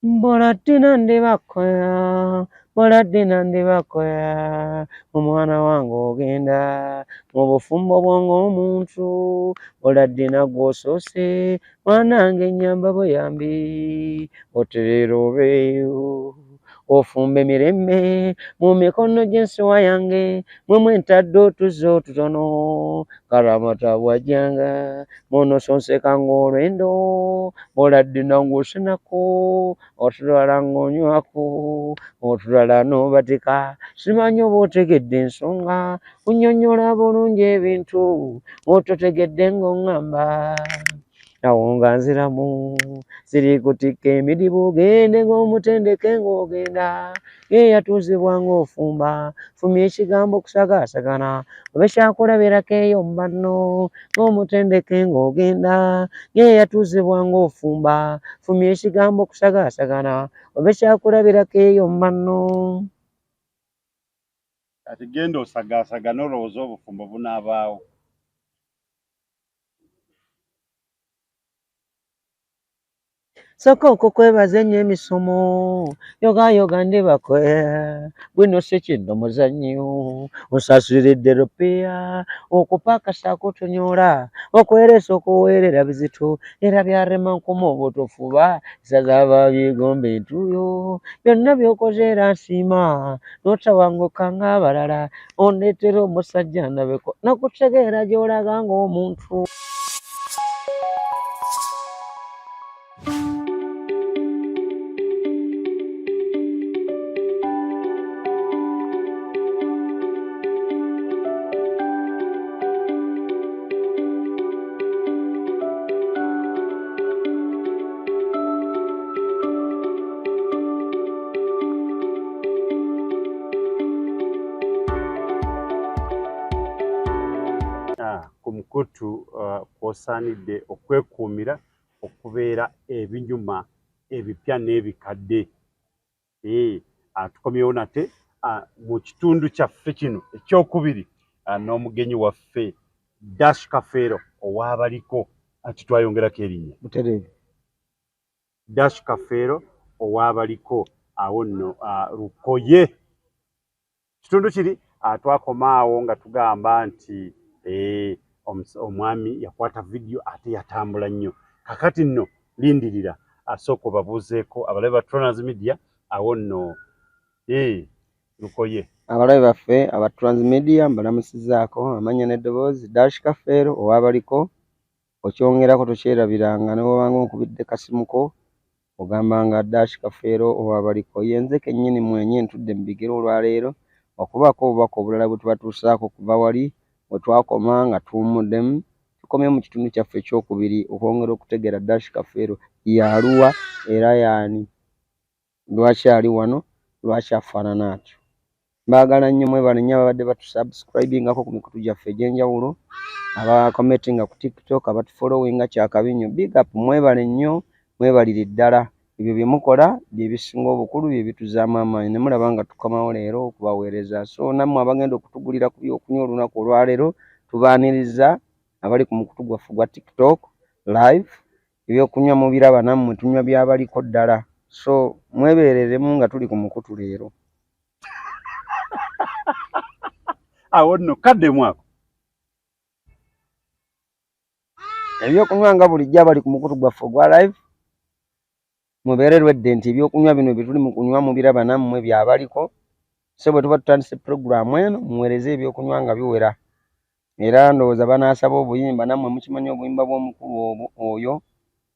Mboladdina ndibakoya, mboladdina ndibakoya, omwana wange ogenda mu bufumbo bw'omuntu, mboladdina gw'osoose, mwanange ennyamba buyambi, otereera obeeyo, ofumbe mirembe mu mikono gy'ensuwa yange, mwe mwentadde otuzzi otutono, kalamata bw'ajjanga, munosonseka ng'olwendo, mboladdina ng'osenako, otulala ng'onywako, otulala n'obatika, simanyi oba otegedde ensonga, kunnyonnyola bulungi ebintu, ototegedde ng'oŋŋamba. Awo nga nziramu, sirikutikka emidibu, gende ng'omutendeke ng'ogenda, ye yatuuzibwa ng'ofumba, fumya ekigambo okusagaasagana, oba ekyakulabirako eyo mu banno, ng'omutendeke ng'ogenda, ye yatuuzibwa ng'ofumba, fumya ekigambo okusagaasagana, oba ekyakulabirako eyo mu banno. Kati genda osagaasagana olowooza obufumbo bunaabaawo. Sooka okukwebaza ennyo emisomo, yoga ndibakoya, bwino si kino muzannyo, onsasuliridde rupiya, okupakasa kutunyola, okwereesa okuweerera bizito, era byarema nkuma obutofuba, sazaaba byegomba entuuyo, byonna by'okoze era nsiima, n'otawanguka ng'abalala, ondeetera omusajja ndabeko, nakutegeera gy'olaga ng'omuntu. Ku mukutu kw'osaanidde okwekuumira okubeera ebinyuma ebipya n'ebikadde. Tukomyewo nate mu kitundu kyaffe kino ekyokubiri n'omugenyi waffe Kafeero ow'abaliko, ati twayongerako erinnya Kafeero ow'abaliko, awo nno Lukoye. Kitundu kiri twakomaawo nga tugamba nti omwami yakwata vidiyo ate yatambula nnyo. Kakati nno lindirira asooka obabuuzeeko abalabe ba Transmedia, awo nno Lukoye. Abalabe baffe aba Transmedia mbalamusizaako, amanya n'eddoboozi Kafeero ow'abaliko, okyongerako tokyerabiranga, ne bw'obanga onkubidde kasimuko ogambanga Kafeero ow'abaliko. Yenze kennyini mwenye ntudde mu bigere olwaleero okubaako obubaka obulala bwe tubatuusaako kuva wali we twakoma nga tuwumuddemu. Tukomye mu kitundu kyaffe ekyokubiri okwongera okutegeera Kafeero yaluwa era yaani, lwaki ali wano, lwaki afaanana atyo. Mbaagala nnyo, mwebale nnyo ababadde batusubscribingako ku mikutu gyaffe egy'enjawulo, abakometinga ku TikTok, abatufollowinga kyakabinyo, big up, mwebale nnyo, mwebalire ddala. Ebyo bye mukola bye bisinga obukulu, bye bituzaamu amaanyi, ne mulaba nga tukomawo leero okubaweereza. So nammwe abagenda okutugulira ku byokunywa olunaku olwaleero, tubaaniriza abali ku mukutu gwaffe gwa TikTok live, ebyokunywa mubiraba nammwe tunywa byabaliko ddala. So mwebeereremu nga tuli ku mukutu leero. Awo nno kaddemu ako. Ebyokunywa nga bulijjo abali ku mukutu gwaffe ogwa live, mubeererwedde nti ebyokunywa bino bye tuli mu kunywa mubiraba nammwe byabaliko. So bwe tuba tutandise puroguramu eno muweereze ebyokunywa nga biwera. Era ndowooza banaasaba obuyimba, nammwe mukimanyi obuyimba bw'omukulu oyo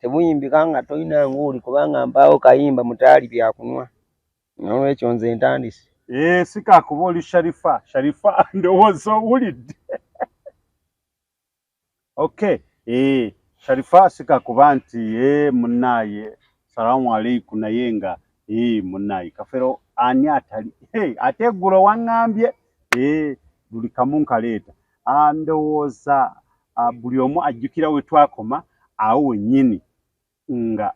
tebuyimbika nga toyina nguuli, kubanga mpaawo kayimba mutaali byakunywa. N'olwekyo nze ntandise. Sikaakuba oli Sharifa ndowooza owulidde. Okay, Sharifa sikaakuba nti munnaaye salaamu aleikum, naye nga munnaaye Kafeero ani atali ate eggulo waŋŋambye buli kamu nkaleeta. Ndowooza buli omu ajjukira we twakoma awo wennyini nga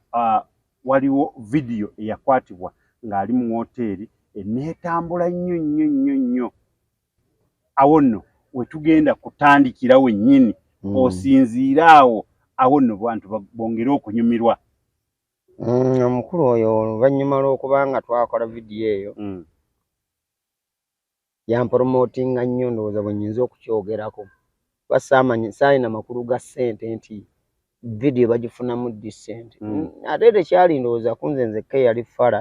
waliwo vidiyo eyakwatibwa ng'ali mu woteeri neetambula nnyo. Awo nno we tugenda kutandikira wennyini, osinziira awo nno bantu bongere okunyumirwa. Omukulu oyo oluvannyuma lw'okubanga twakola vidiyo eyo yampromotinga nnyo ndowooza bwe nnyinza okukyogerako kuba saalina makulu ga ssente nti vidiyo bagifunamu ddi ssente ate tekyali ndowooza kunze nzekka eyali fala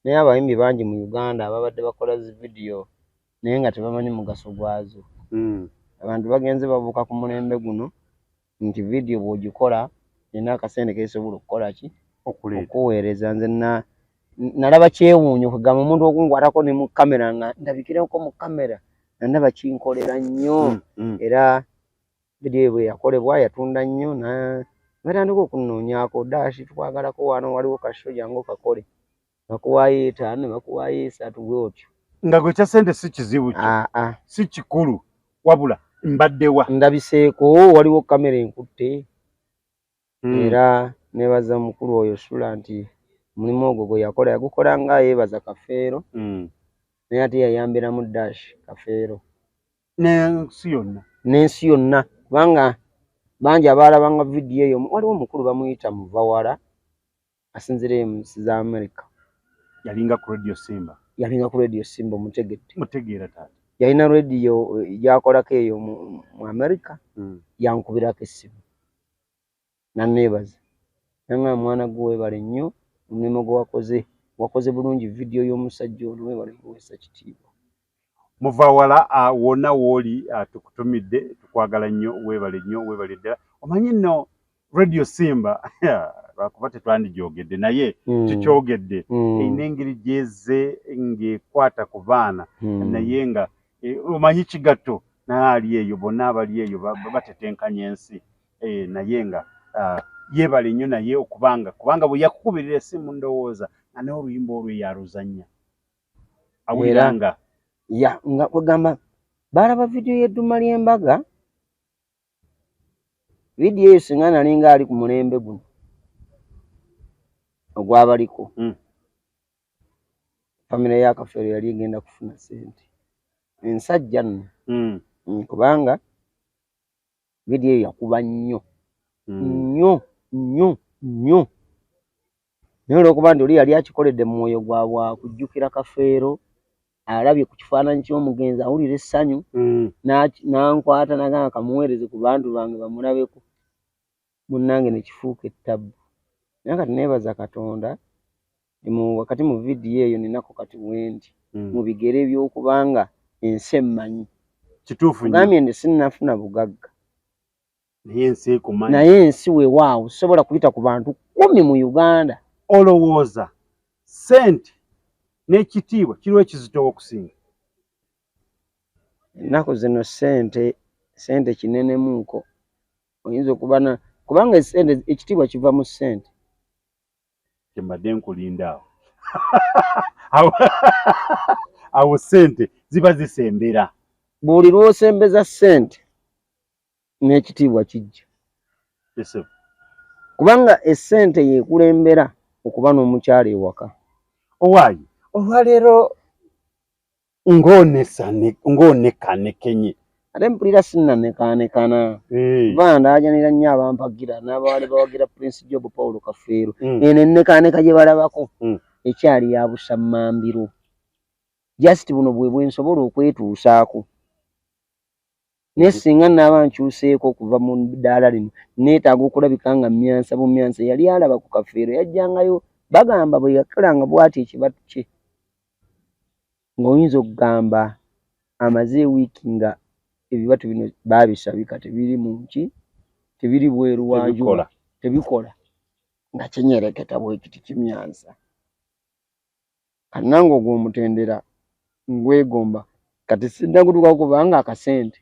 naye abayimbi bangi mu Uganda ababadde bakola zi vidiyo naye nga tebamanyi mugaso gwazo. Abantu bagenze babuuka ku mulembe guno nti vidiyo bw'ogikola erina akasente keesobola okukola ki okuweereza. Nze nalaba kyewuunyo kugamba omuntu okunkwatako ne mu kamera nga ndabikireko mu kamera nandaba kinkolera nnyo era vidiyo bwe yakolebwa yatunda nnyo batandika okunoonyako daashi tukwagalako wano waliwo kasho jangu kakole bakuwaayo 5 bakuwaayo 3 bwotyo nga gwe kya ssente si kizibu kyo si kikulu wabula mbaddewa ndabiseeko waliwo kamera enkutte era nebaza mukulu oyo Sula nti mulimu ogwo gwe yakola yagukola nga yeebaza Kafeero naye ate yayambiramu Dash Kafeero n'ensi yonna kubanga bangi abaalabanga vidiyo eyo waliwo omukulu bamuyita Muvawala asinzira ensi za America yalinga ku radio Simba mutegeera taata yalina radio gyakolako eyo mu America yankubirako essimu nanneebaza nanga mwana gwe weebale nnyo omulimu gwe wakoze bulungi vidiyo y'omusajja ono weebale kuweesa kitiibwa. Muvawala wonna wooli tukutumidde tukwagala nnyo weebale ddala omanyi nno radio Simba lwakuba tetwandigyogedde naye tukyogedde erina engeri gyeze ng'ekwata ku baana naye nga omanyi kigatto naye ali eyo bonna abali eyo batetenkanya ensi naye nga yeebale nnyo naye kubanga bwe yakukubirira essimu ndowooza nga n'oluyimba olwo yaluzannya awuliranga nga kwegamba baalaba vidiyo y'edduma ly'embaga vidiyo eyo singa nalinga ali ku mulembe guno ogwabaliko famire ya Kafeero yali egenda kufuna ssente ensajja nno kubanga vidiyo eyo yakuba nnyo naye olw'okuba nti oli yali akikoledde mu mwoyo gwa kujjukira Kafeero alabye ku kifaananyi ky'omugenzi awulira essanyu n'ankwata nagamba kamuweereze ku bantu bange bamulabeko munnange ne kifuuka ettabbu naye kati neebaza Katonda wakati mu vidiyo eyo ninako kati wendi mu bigere by'okubanga ensi emmanyi kituufu gambye ndi sinnafuna bugagga naye ensi weewaawo sobola kuyita ku bantu 10 mu Uganda olowooza ssente n'ekitiibwa kiriwo ekizitowa okusinga ennaku zino ssente kinenemuuko oyinza okuba kubanga ekitiibwa kiva mu ssente kyembadde nkulinda awo ssente ziba zisembera buli lw'osembeza ssente n'ekitiibwa kijja kubanga essente yeekulembera okuba n'omukyala ewaka owaayi olwaleero ng'onekanekenye ate mpulira sinnanekaanekana kuba ndaajanira nnyo abampagira n'abaali bawagira Prince Job Paul Kafeero eno ennekaaneka gye balabako ekyali ya busammambiro just buno bwe bwensobola okwetuusaako naye singa naaba nkyuseeko okuva mu ddaala lino neetaaga okulabika nga mmyansa bumyansa yali alaba ku Kafeero yajjangayo bagamba bwe yakolanga bw'ati ekibatu kye ng'oyinza okugamba amaze ewiiki nga ebibatu bino baabisabika tebiri mu nki tebiri bweru wanju tebikola nga kinyereketa bwekiti kimyansa kati nange ogwo omutendera ngwegomba kati sinnagutuka kubanga akasente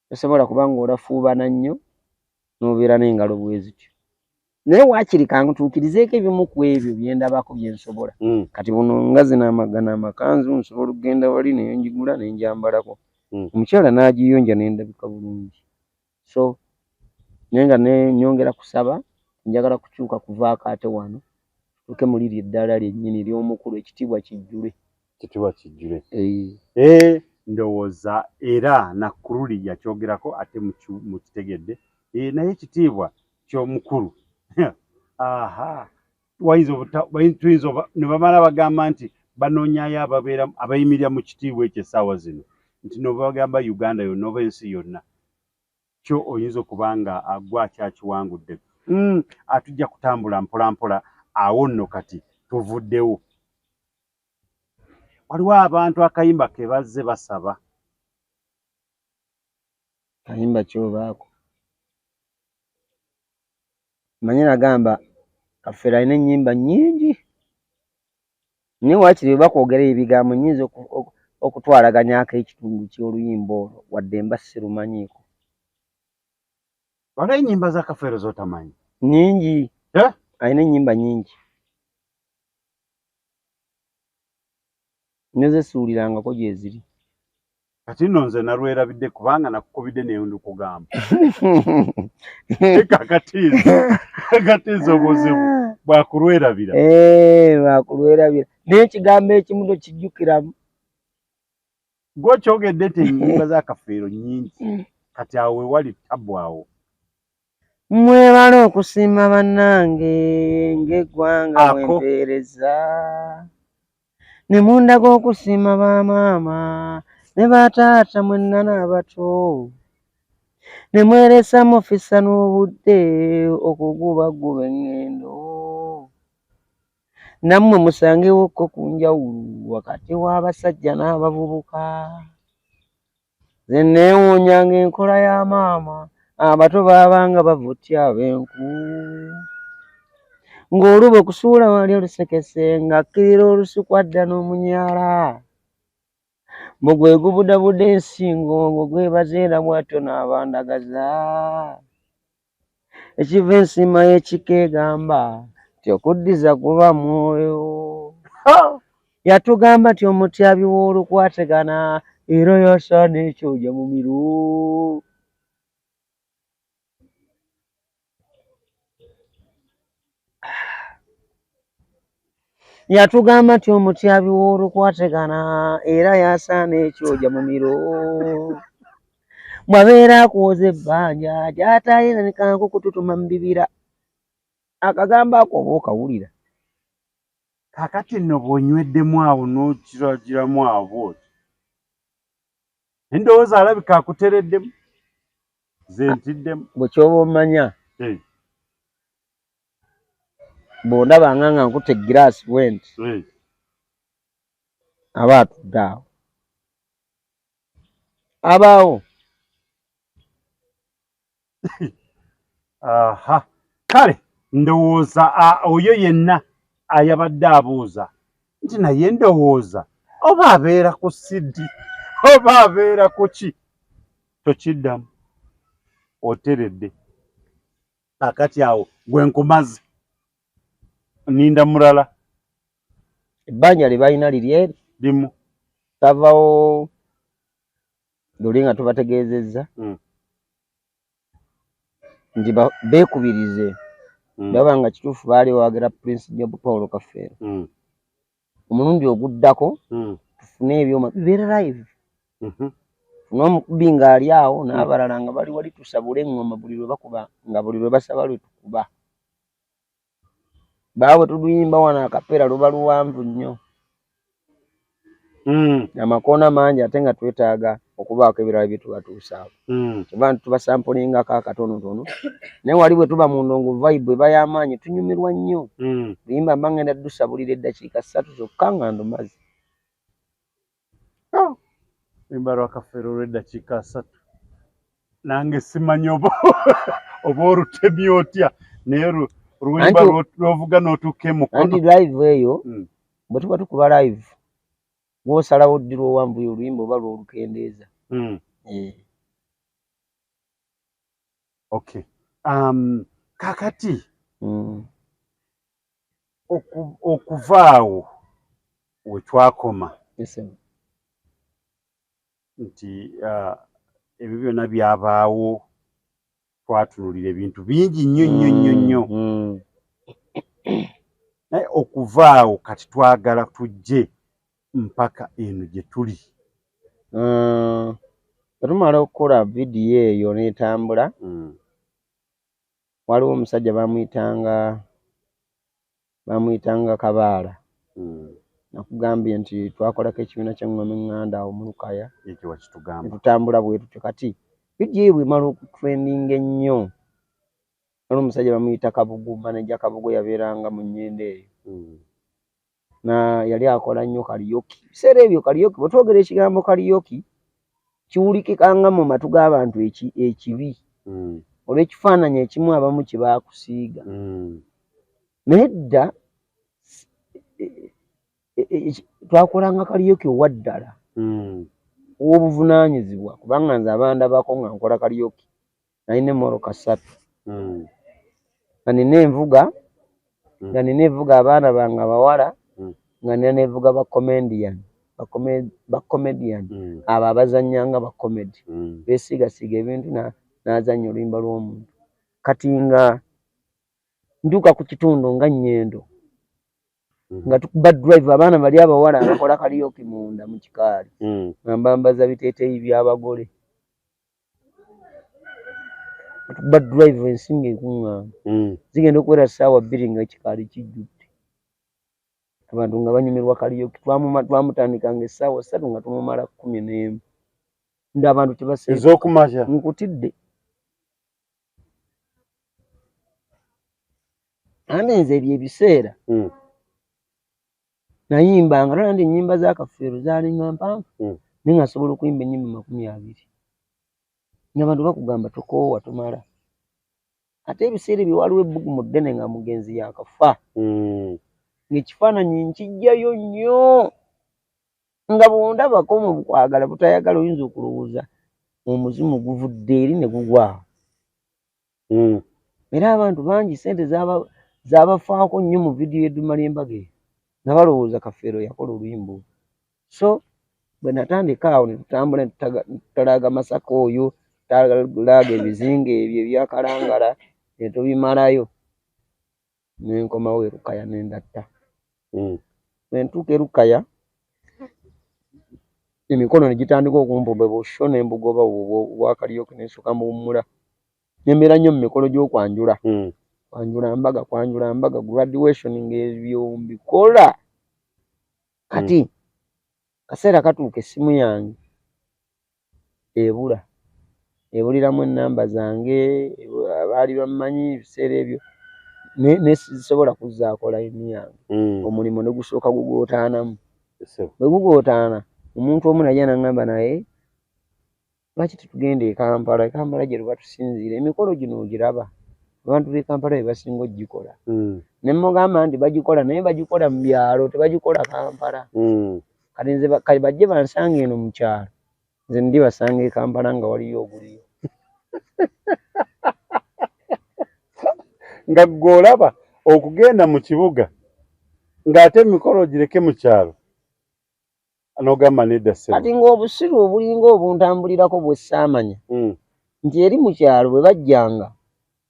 tosobola kubanga olafuubana nnyo n'obeera n'engalo bwezityo naye waakiri kantuukirizeeko ebimu ku ebyo byendabako byensobola kati buno nga zino amagana amakanzu nsobola okugenda wali naye njigula ne njambalako omukyala n'agiyonja n'endabika bulungi so naye nga nyongera kusaba njagala kukyuka kuvaako ate wano tutuuke mu liri eddaala lyennyini ly'omukulu ekitiibwa kijjule ndowooza era Nakkululi yakyogerako ate mu kitegedde naye ekitiibwa ky'omukulu ne bamala bagamba nti banoonyayo abayimirira mu kitiibwa ekyo essaawa zino nti no bagamba Uganda yonna oba ensi yonna kyo oyinza okuba nga agwa akyakiwangudde. Atujja kutambula mpola mpola awo nno kati tuvuddewo. Waliwo abantu akayimba ke bazze basaba. Kayimba kyobaako. Manyi nagamba Kafeero alina ennyimba nnyingi. Naye waakiri bwe bakwogera ebigambo nnyinza okutwalaganyaako ekitundu ky'oluyimba olwo wadde mba sirumanyiiko. Waliwo ennyimba za Kafeero z'otamanyi? Nnyingi. Alina ennyimba nnyingi. Nezisuulirangako gye ziri. Kati nno nze nalwerabidde kubanga nakukubidde naye ndikugamba. Kakatiiza obuzibu bwakulwerabira. Bwakulwerabira. Naye ekigambo ekimu tokijjukiramu. Gwe okyogedde nti ennyimba za Kafeero nnyingi. Kati awo we wali ttabu awo. Mwebale okusiima bannange ng'eggwanga bwempeereza. Ne mundaga okusiima bamaama ne bataata mwenna n'abato. Ne mweresa mufissa n'obudde okugubaguba eŋŋendo. Nammwe musangewokko ku njawulo wakati w'abasajja n'abavubuka. Nze neewuunyanga enkola ya maama abato baabanga bavutya ab'enku. Ng'oluba okusuula wali olusekese ng'akkirira olusuku adda n'omunyaala. Mbu gwe gubudabudde ensingo ngo gwebazeera bw'atyo n'abandagaza. Ekiva ensima y'ekikeegamba nti okuddiza kuba mwoyo. Yatugamba nti omutyabi w'olukwategana era yasaana ekyoja mu miru. Yatugamba nti omutyabi w'olukwategana era yasaana ekyoja mu miro. Bwabeera akuwoza ebbanja gy'ataayiranikaako kututuma mu bibira. Akagambo ako oba okawulira. Kaakati nno bw'onyweddemu awo n'okiragiramu abo endowooza alabika akutereddemu ze ntiddemu. Bwe kyoba omanya bw'ondabanga nga nkutte egiraasi bwenti aba atudde awo. Abaawo. Kale ndowooza oyo yenna ayabadde abuuza nti naye ndowooza oba abeera ku siddi oba abeera ku ki, tokiddamu oteredde. Kakati awo gwe nkumaze ninda mulala. Ebbanja lye balina liri eri limu tavawo luli nga tubategeezezza nti beekubirize baba nga kituufu baali bawagira Prince Job Paul Kafeero. Omulundi oguddako tufune ebyoma bibeera live. Funa omukubi ng'ali awo n'abalala nga bali wali tusabule eŋŋoma buli lwe bakuba nga buli lwe basaba lwe tukuba. Baawe tuluyimba wano akapeera luba luwanvu nnyo. Amakoona mangi ate nga twetaaga okubaako ebirala bye tubatuusaako. Kiva nti tubasampulingako akatonotono. Naye wali bwe tuba mu ndongo vibe eba y'amaanyi tunyumirwa nnyo. Luyimba mba ngenda ddusabulira eddakiika 3 zokka nga ndumaze. Luyimba lwa Kafeero olw'eddakiika 3 nange simanyi oba olutemya otya naye oluyimba lw'ovuga n'otuuka emukono. Anti live eyo bwe tuba tukuba live gw'osalawo ddi lw'owanvuyo oluyimba oba lw'olukendeeza. Okay. Kakati okuva awo we twakoma nti ebyo byonna byabaawo twatunulira ebintu bingi nnyo nnyo nnyo nnyo. Naye okuva awo kati twagala tujje mpaka eno gye tuli. Tumala okukola vidiyo eyo n'etambula. Waliwo omusajja bamuyitanga bamuyitanga Kabaala. Nakugambye nti twakolako ekibiina ky'engoma eŋŋanda awo mu Lukaya. Ekyo wakitugamba. Tutambula bwe tutyo kati bidiyo bwemala okutrendinga ennyo. Waliwo omusajja bamuyita Kabugu, maneja Kabugu yabeeranga mu nnyendo eyo. Yali akola nnyo kaliyoki. Biseera ebyo kaliyoki, bwe twogera ekigambo kaliyoki kiwulikikanga mu matu g'abantu ekibi. Olw'ekifaananyi ekimu abamu kye baakusiiga. Naye dda twakolanga kaliyoki owa ddala ow'obuvunaanyizibwa, kubanga nze abandabako nga nkola kaliyoki nalina emmoroka 3 nga nina envuga, nga nina evuga abaana bange abawala, nga nina nevuga bakomedian abo abazannyanga bakomedi beesiigasiiga ebintu n'azannya oluyimba lw'omuntu. Kati nga ntuuka ku kitundu nga nnyendo nga tukuba drive abaana bali abawala abakola kaliyoki munda mu kikaali nga mbambaza biteeteeyi by'abagole. Tukuba drive ensinga ekuŋŋaana zigenda okuwera ssaawa 2 nga ekikaali kijjudde. Abantu nga banyumirwa kaliyoki. Twamutandikanga essaawa 3 nga tumumala 11. Ndi abantu tebaseera. Ez'okumakya. Nkutidde. Andi nze ebyo ebiseera nayimbanga nandi ennyimba za Kafeero zaalinga mpanvu naye nga nsobola okuyimba ennyimba 20. Ng'abantu bakugamba tokoowa tomala. Ate ebiseera ebyo waliwo ebbugumu ddene nga mugenzi yakafa. Ng'ekifaananyi nkijjayo nnyo nga bw'ondabako mu bukwagala butayagala oyinza okulowooza omuzimu guvudde eri ne gugwawo. Era abantu bangi ssente zaabafaako nnyo mu vidiyo edumala embaga eyo nga balowooza Kafeero yakola oluyimba olwo. So bwe natandika awo ne tutambula ne tutalaaga Masaka oyo, tutalaaga ebizinga ebyo ebyakalangala ne tubimalayo. Ne nkomawo e Lukaya ne ndatta. Bwe ntuuka e Lukaya emikono ne gitandika okumpuba busho n'embugoba bwa kaliyoki ne nsooka mbuwummula. Ne mbeera nnyo mu mikolo gy'okwanjula. Kwanjula mbaga, graduation ng'ebyo mbikola. Kati kaseera katuuka essimu yange ebuliramu ennamba zange, abaali bammanyi ebiseera ebyo ne sisobola kuzzaako layini yange. Omulimo ne gusooka gugootaanamu. Bwe gugootaana omuntu omu najja n'aŋŋamba naye lwaki tetugenda e Kampala? E Kampala gye tuba tusinziira, emikolo gino ogiraba abantu b'e Kampala be basinga oggikola. Ne mmugamba nti bagikola naye bagikola mu byalo tebagikola Kampala. Kati nze bajje bansange eno mu kyalo, nze ndibasanga e Kampala nga waliyo oguliyo. Nga gw'olaba okugenda mu kibuga ng'ate emikolo gireke mu kyalo n'ogamba nedda ssebo. Kati ng'obusiru obulinga obuntambulirako bwe ssaamanya nti eri mu kyalo bwe bajjanga,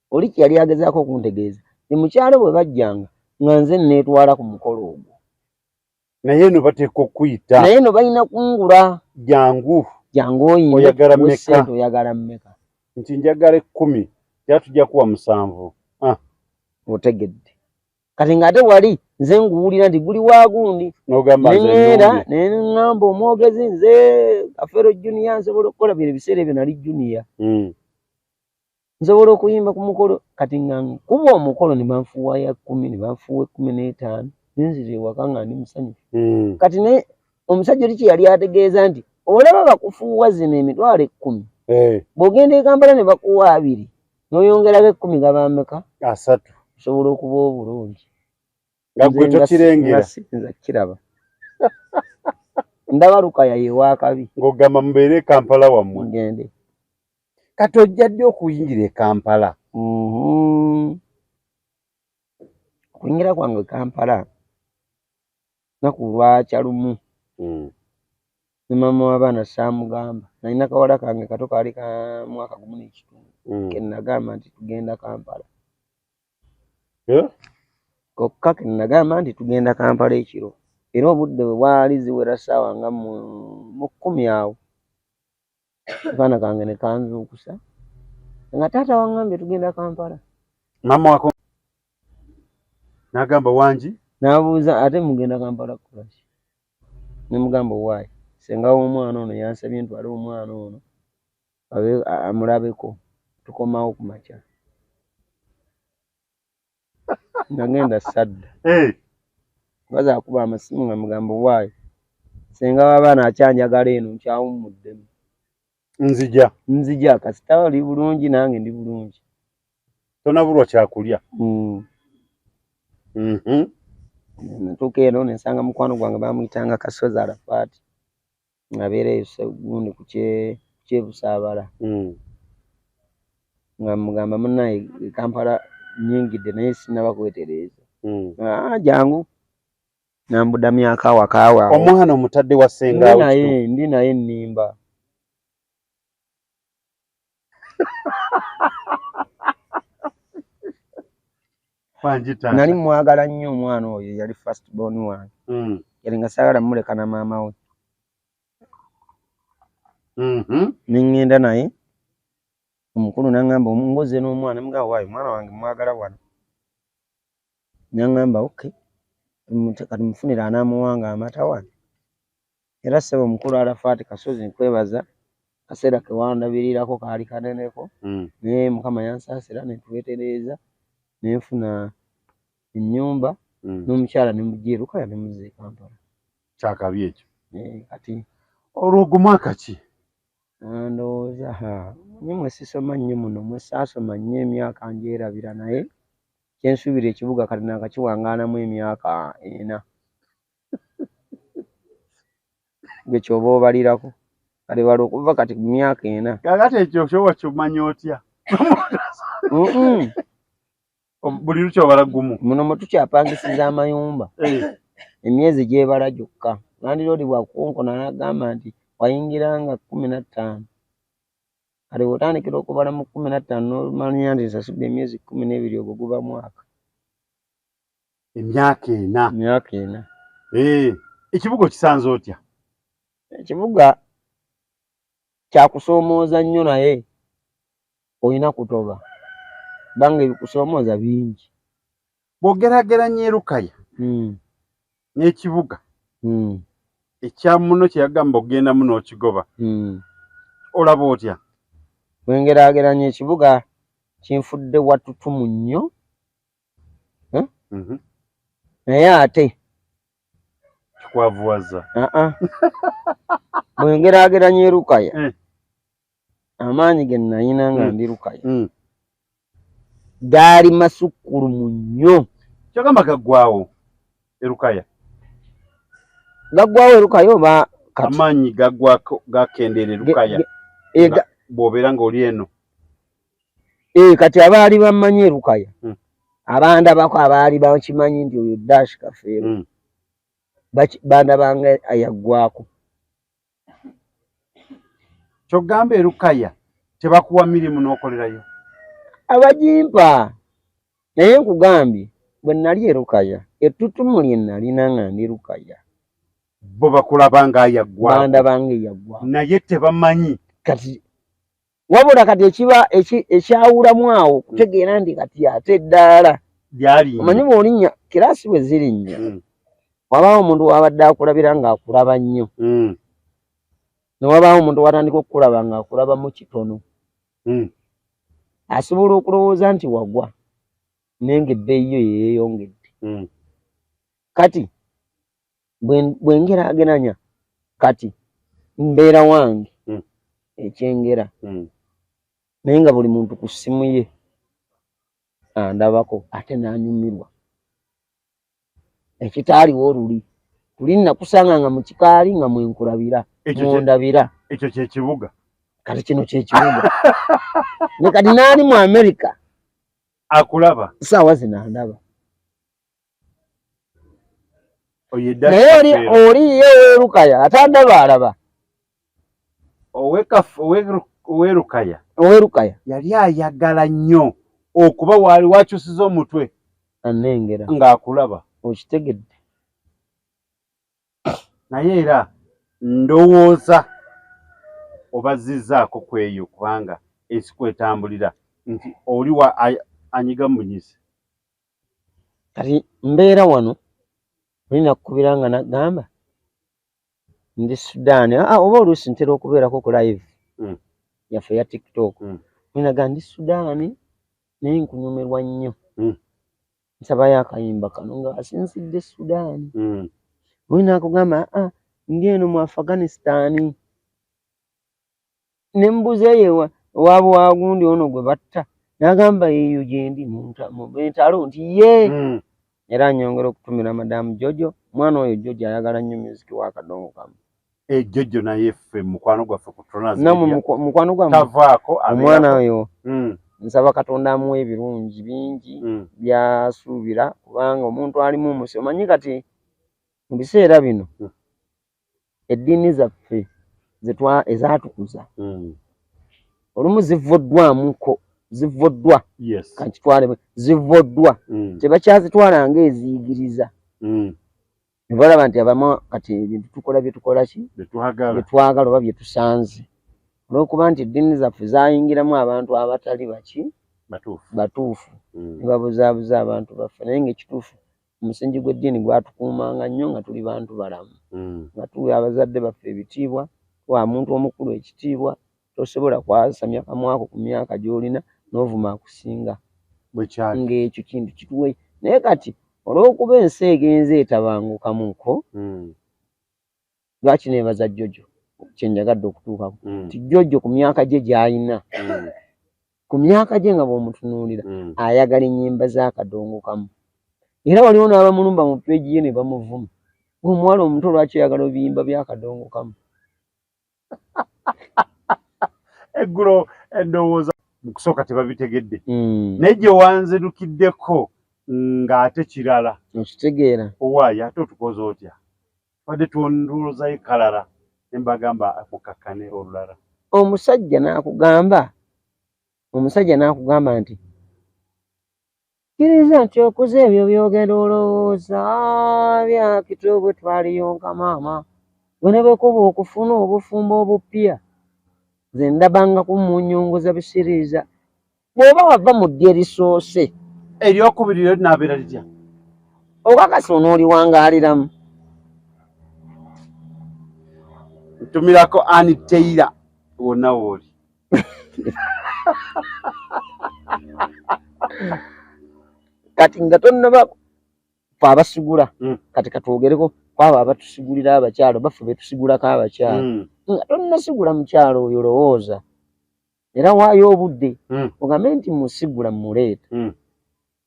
oli kyali agezaako okuntegeeza ni mu kyalo bwe bajjanga nga nze neetwala ku mukolo ogwo. Naye eno bateeka okuyita. Naye eno balina kungula. Jangu oyimba. Oyagala mmeka? Oyagala mmeka? Nti njagala 10 era tujja kuwa 7. Otegedde. Kati ng'ate wali nze nguwulira nti guli waagundi. N'ogamba nze neŋŋenda ne ŋŋamba omwogezi nze Kafeero Junior nsobola okukola bino ebiseera ebyo nali Junior. Nsobola okuyimba ku mukolo. Kati nga nkuba omukolo ne banfuuwa ya 10 ne banfuuwa 15 nenzira ewaka nga ndi musanyufu. Kati ne omusajja oli kye yali ategeeza nti olaba bakufuuwa zino emitwalo 10 bw'ogenda e Kampala ne bakuwa 2 n'oyongerako 10 gaba mmeka? 3. Osobola okuba obulungi. Nga gwe tokirengera. Nza kiraba. Ndaba Lukaya yewaakabi. Ng'ogamba mubeere e Kampala wammwe. Ngende. Kati ojja ddi okuyingira e Kampala? Okuyingira kwange Kampala naku lwakya lumu ne maama w'abaana saamugamba. Nalina kawala kange kato kaali ka mwaka gumu n'ekitundu ke nagamba nti tugenda Kampala. Kokka ke nagamba nti tugenda Kampala ekiro. Era obudde bwe bwali ziwera ssaawa nga mu 10 awo. Akaana kange ne kanzuukusa nga taata waŋŋambye tugenda Kampala. Maama wako N'agamba wangi n'abuuza ate mugenda Kampala kukola ki? Ne mugamba owaayi senga w'omwana ono yansabye ntwale omwana ono amulabeko tukomawo ku makya. Nagenda sadda ngaza akuba amasimu nga mugamba owaayi senga w'abaana akyanjagala eno nkyawummuddemu nzija kasita oli bulungi nange ndi bulungi tonabulwa kyakulya. Natuuka eno nensanga mukwano gwange bamuyitanga Kasozi Arafaati abeera eyo gundi ku Kyebusaabala nga mugamba munnaye Kampala nnyingidde naye sinaba kwetereeza. Jangu nambudamya akaawa kaawa omwana omutadde wa senga ndi naye nnimba. Nali mwagala nnyo omwana oyo yali first born wange yali nga saagala muleka na maama we. Nengenda naye omukulu nangamba omungoze n'omwana mugamba waayo mwana wange mwagala wano. Nangamba okay kati mufunira anaamuwanga amata wano. Era ssebo omukulu Arafaati Kasozi nkwebaza kaseera kewandabirirako kaali kaneneko naye Mukama yansaasira netwetereeza nenfuna ennyumba n'omukyala ne mujja Lukaya ne muzza e Kampala. Kyakabi ekyo. Kati olwo ogwo mwaka ki? Ndowooza mwe sisoma nnyo muno mwe saasoma nnyo emyaka ngyerabira naye kyensuubira ekibuga kati naakakiwangaanamu emyaka 4 gwe kyoba obalirako kale bala okuva kati ku myaka 4. Kakati ekyo kyoba kimanya otya? Buli lukyobala gumu muno mwe tukyapangisiza amayumba emyezi gyebala gyokka. Landiroodi bwakukonkona n'agamba nti wayingiranga 15 kale bw'otandikira okubala mu 15 n'omanya nti nsasudde emyezi 12 ogwo guba mwaka. Emyaka 4. Ekibuga kisanze otya? Ekibuga kyakusoomooza nnyo naye olina kutoba banga ebikusoomooza bingi. Bw'ogeraageranya e Lukaya n'ekibuga ekya muno kye yagamba ogenda muno okigoba olaba otya? Bwe ngeraageranya ekibuga kinfudde watutumu nnyo naye ate kikwavuwaza. Bwe ngeraageranya e Lukaya amaanyi ge nayina nga ndi Lukaya gaali masukkulumu nnyo. Kyogamba gaggwawo e Lukaya? Gaggwawo e Lukaya oba amaanyi gaggwako gakendeera e Lukaya bw'obeera ng'oli eno? Kati abaali bamanyi e Lukaya abandabako abaali bakimanyi nti oyo Kafeero bandabanga ayaggwako. Kyogamba e Lukaya tebakuwa mirimu n'okolerayo? Abajimpa naye nkugambye bwe nali e Lukaya ettutumu lye nalina nga ndi Lukaya bo bakulaba nga ayaggwako bandabanga eyaggwako naye tebamanyi. Kati wabula kati ekyawulamu awo kutegeera nti kati ate eddaala omanyi bw'olinnya kiraasi bwe zirinnya wabaawo omuntu wabadde akulabira ng'akulaba nnyo newabaawo omuntu watandika okukulaba ng'akulaba mu kitono asobola okulowooza nti wagwa naye ng'ebbeeyi yo yeeyongedde. Kati bwe ngeraageranya kati mbeera wange ekyengera naye nga buli muntu ku ssimu ye andabako ate n'anyumirwa. Ekitaaliwo luli nakusanga nga mu kikaali nga mwenkulabira mwondabira. Ekyo kye kibuga. Kati kino kye kibuga. Ne kati n'ali mu Amerika akulaba saawa zino andaba. Naye oli ye Lukaya atandaba alaba. Owe Lukaya yali ayagala nnyo okuba waali wakyusiza omutwe anengera ng'akulaba. Okitegedde? Naye era ndowooza obazizzaako kweyo kubanga ensi kwetambulira nti oli anyiga munyisi. kati mbeera wano olina kukubira nga nagamba ndi Sudan oba oluusi ntera okubeerako ku live yaffe ya TikTok olina gamba ndi Sudan naye nkunyumirwa nnyo nsabayo akayimba kano nga asinzidde Sudan olina akugamba ndi eno mu Afghanistan ne mbuuza eyo waabo wagundi ono gwe batta n'agamba eyo gyendi mu bentalo nti ye era nyongera okutumira madamu Jojo mwana oyo Jojo ayagala nnyo music wa Kadongo Kamu Jojo naye ffe mukwano gwaffe ku Tonazi mukwano gwa tavaako omwana oyo nsaba Katonda amuwa ebirungi bingi byasuubira kubanga omuntu alimu omusi omanyi kati mu biseera bino eddiini zaffe ezatukuza olumu zivvoddwa kakitwale zivvoddwa tebakyazitwala ng'eziyigiriza ne balaba nti abamu kati ebintu tukola bye tukola ki bye twagala oba bye tusanze olw'okuba nti eddiini zaffe zayingiramu abantu abatali baki batuufu ne babuzaabuza abantu baffe naye ng'ekituufu omusingi gw'eddiini gwatukuumanga nnyo nga tuli bantu balamu nga tuwa abazadde baffe ebitiibwa wa muntu omukulu ekitiibwa tosobola kwasamya kamwako ku myaka gy'olina n'ovuma akusinga ng'ekyo kintu kituwe naye kati olw'okuba ensi egenze etabangukamuko lwaki neebaza Jojo kyenjagadde okutuukako nti Jojo ku myaka gye gy'ayina ku myaka gye nga bw'omutunuulira ayagala ennyimba za Kadongo Kamu era waliwo n'abamulumba mu peegi ye ne bamuvuma omuwala omuto lwaki ayagala ebiyimba bya Kadongo Kamu eggulo endowooza mu kusooka tebabitegedde naye gye wanzirukiddeko ng'ate kirala okitegeera owaayi ate otukoze otya wadde tundowoozayo kalala ne mbagamba mukakkane olulala omusajja n'akugamba nti kkiriza nti okuza ebyo byogenda olowooza byakitobwe twaliyonka maama bwe ne bwekuba okufuna obufumbo obupya nze ndabanga kumunyongoza bisiriiza bw'oba wava mu ddya erisoose eryokubiri lyo linaabeera litya okakasa onooliwangaaliramu ntumirako Ani Teira wonna wooli kati nga tonnaba fe abasigula kati katwogereko kwabo abatusigulira abakyalo baffe betusigulako abakyalo nga tonnasigula mukyalo oyo lowooza era waayo obudde ogambe nti musigula muleeta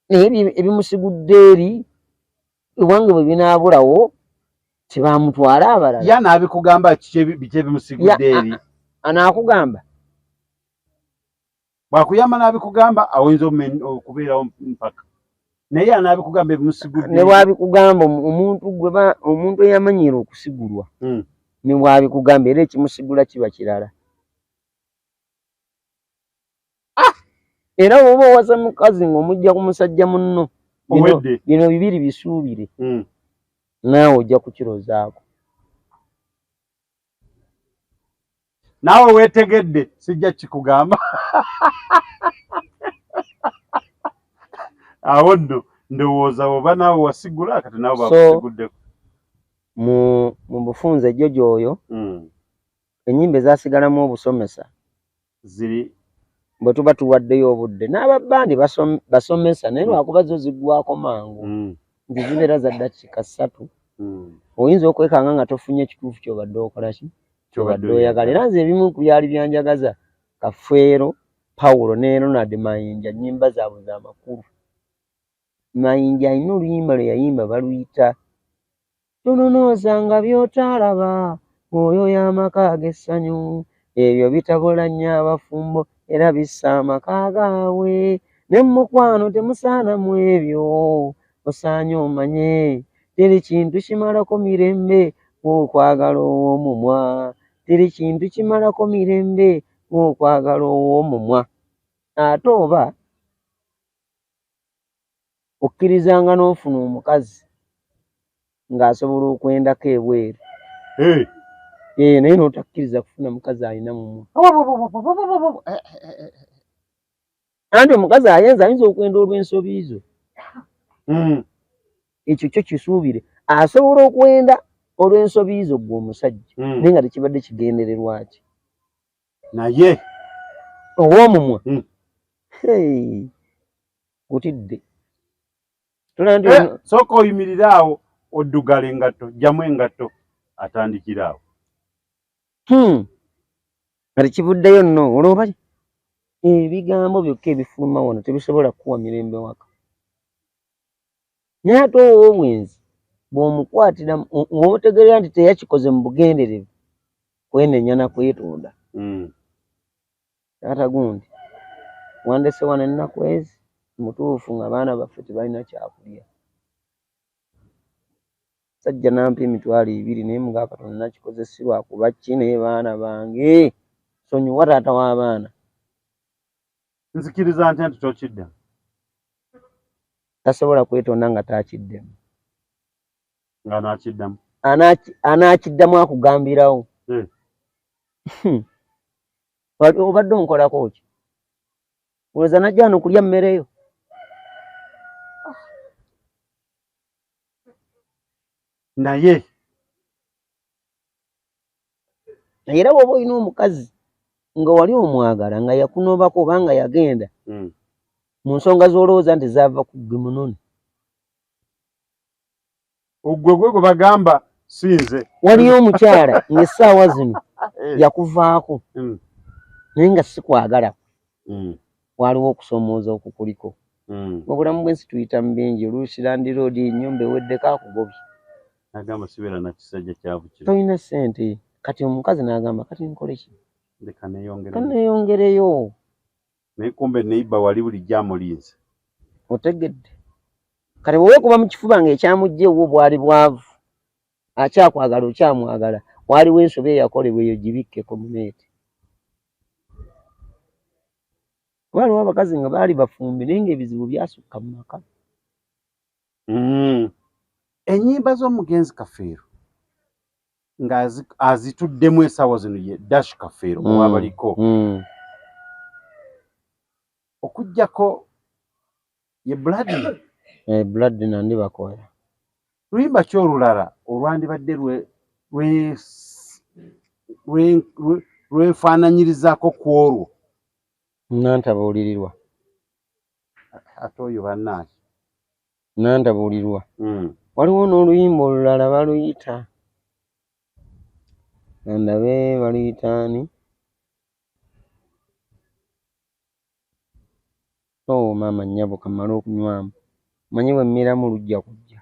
naye ebimusigudde eri ewange bwe binaabulawo tebamutwala abalala ye anaabikugamba biki ebimusigudde eri anaakugamba bwakuyamba n'abikugamba awinza okubeerawo mpaka naye anaabikugamba ebimusigudde ne bwabikugamba omuntu eyamanyiira okusigulwa ne bwabikugamba era ekimusigula kiba kirala era woba owasa mukazi ng'omujja ku musajja munno bino bibiri bisuubire naawe ojja kukirozaako naawe weetegedde sijja kikugamba awo nno ndowooza oba naawe wasigula kati naawe bakusiguddeko mu bufunze Jojo oyo ennyimba ezasigalamu obusomesa ziri bwe tuba tuwaddeyo obudde n'ababbandi basomesa naye lwakuba zo ziggwako mangu nti zibeera za ddakiika 3 oyinza okwekanga nga tofunye ekituufu kyobadde okolaki kyobadde oyagala era nze ebimu ku byali byanjagaza Kafeero Pawulo ne Ronald Mayinja nnyimba zaabwe z'amakulu Mayinja alina oluyimba lwe yayimba baluyita tononoozanga by'otaalaba oyo y'amaka ag'essanyu ebyo bitabula nnyo abafumbo era bissa amaka gaabwe ne mukwano temusaana mu ebyo osaanye omanye teri kintu kimalako mirembe okwagala ow'omumwa teri kintu kimalako mirembe okwagala ow'omumwa ate oba okkirizanga n'ofuna omukazi ng'asobola okwendako ebweru naye n'otakkiriza kufuna mukazi alina mumwa anti omukazi ayinza okwenda olw'ensobi zo ekyo kyo kisuubire asobola okwenda olw'ensobi zo gwe omusajja naye nga tekibadde kigendererwa ki naye ow'omumwa gutidde sooka oyimirire awo oddugala engatto jjamu engatto atandikira awo kati kivuddeyo nno olwoba ebigambo byokka ebifuluma wano tebisobola kukuwa mirembe waka naye ate ow'obwenzi bw'omukwatira ng'omutegeerera nti teyakikoze mu bugenderevu kwenenya na kwetonda taata gundi wandese wano ennaku ezi mutuufu ng'abaana baffe tebalina kyakulya sajja nampa emitwalo 2 naye mugaa Katonda nakikoze si lwakuba ki naye baana bange sonyiwa taata w'abaana nzikiriza ntya nti tokidda tasobola kwetonda nga taakiddemu nga naakiddamu anaakiddamu akugambirawo obadde onkolako ki olowooza najja wano kulya mmereyo naye era bw'oba olina omukazi nga wali omwagala nga yakunobako oba nga yagenda mu nsonga z'olowooza nti zaava ku ggwe munone ogwe gwe bagamba sinze waliyo omukyala ng'essaawa zino yakuvaako naye nga si kwagala waliwo okusomooza okukuliko obulamu bwensi tuyita mu bingi oluusi landiroodi ennyumba eweddeko akugobye agamba sibeera na kisajja kyabukira tolina ssente kati omukazi n'agamba kati nkole ki kaneyongereyo naye kumbe neiba wali bulijjo amulinze otegedde kati bwe weekuba mu kifuba ng'ekyamugje wo bwali bwavu akyakwagala okyamwagala waliwo ensobi eyakolebwa eyo gibikke komuneeti waliwo abakazi nga baali bafumbi naye ng'ebizibu byasukka mu maka ennyimba z'omugenzi Kafeero nga azituddemu essaawa zino ye dash Kafeero owabaliko okuggyako ye Bloodina ndibakoya luyimba ki olulala olwandibadde lwefaananyirizaako ku olwo nantabuulirirwa ate oyo bannaaki nantabuulirwa waliwo n'oluyimba olulala baluyita nandabe baluyitaani maama nnyabo kamala okunywamu manyi bwe mmiramu lujja kujja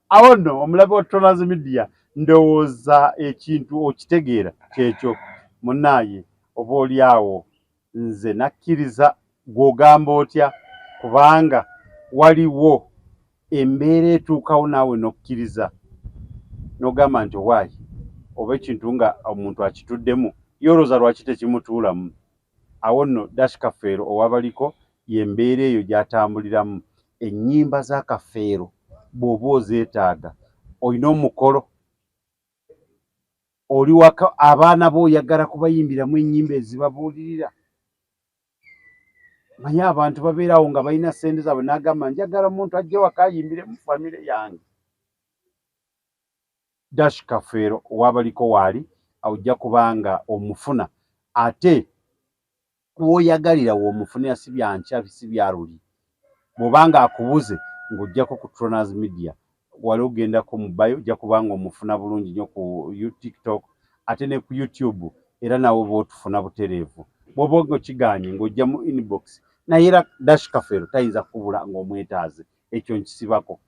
awo nno omulabe wa Tonazi Media ndowooza ekintu okitegeera kyekyo munnaaye oba oli awo nze nakkiriza gw'ogamba otya kubanga waliwo embeera etuukawo naawe n'okkiriza n'ogamba nti owaayi oba ekintu nga omuntu akituddemu yolooza lwaki tekimutuulamu awo nno dash Kafeero owabaliko y'embeera eyo gy'atambuliramu ennyimba za Kafeero bw'oba ozeetaaga olina omukolo oli waka abaana bo oyagala kubayimbiramu ennyimba ezibabuulirira manye abantu babeerawo nga balina ssente zaabwe n'agamba njagala omuntu ajje waka ayimbire mu famire yange dash Kafeero owabaliko waali ojja kubanga omufuna ate kuwoyagalira w'omufunira si byankya si byaluli bw'obanga akubuze ng'ojjako ku Tonazi Media wali ogendako mu bayo ojja kubanga omufuna bulungi nnyo ku TikTok ate ne ku YouTube era nawe bw'otufuna butereevu bw'oba ng'okiganye ng'ojja mu inbox naye era dash Kafeero tayinza kubula ng'omwetaaze ekyo nkisibako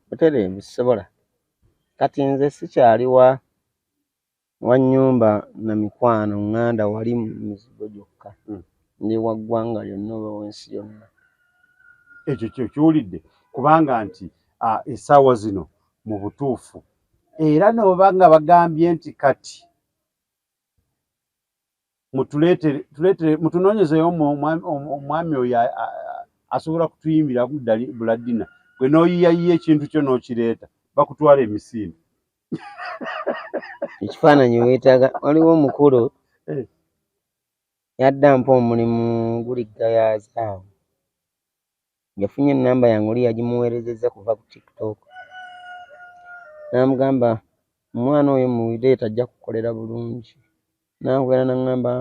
butereevu sisobola kati nze sikyali wa nnyumba na mikwano ŋŋanda wali mu mizigo gyokka ndi wa ggwanga lyonna oba w'ensi yonna ekyo kyo kiwulidde kubanga nti essaawa zino mu butuufu era n'oba nga bagambye nti kati mutunoonyezeyo omwami oyo asobola kutuyimbira Bloodina gwe n'oyiyayiya ekintu kyo n'okireeta bakutwala emisinde ekifaananyi weetaaga waliwo omukulu yadda mpa omulimu guliggayaaza awo yafunye ennamba yange oli yagimuweerezezza kuva ku TikTok. N'amugamba omwana oyo muwireeta ajja kukolera bulungi. Nankwera n'aŋŋamba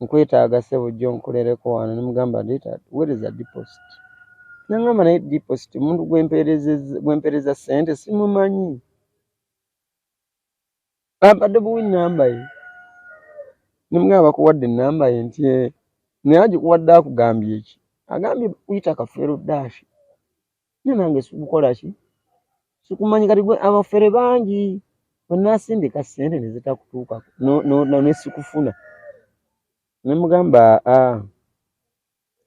nkwetaaga ssebo jjo nkolereko wano. Nemugamba leeta where is the deposit? N'aŋŋamba naye deposit omuntu gwempeereza ssente simumanyi. Ampadde buwi nnamba ye. Nemugamba bakuwadde ennamba ye nti naye agikuwadde akugambye eki? Agambye kuyita Kafeero dash. Naye nange sikukola ki? Sikumanyi kati gwe abafere bangi. Onnaasindika ssente ne zitakutuukako ne sikufuna. Nemugamba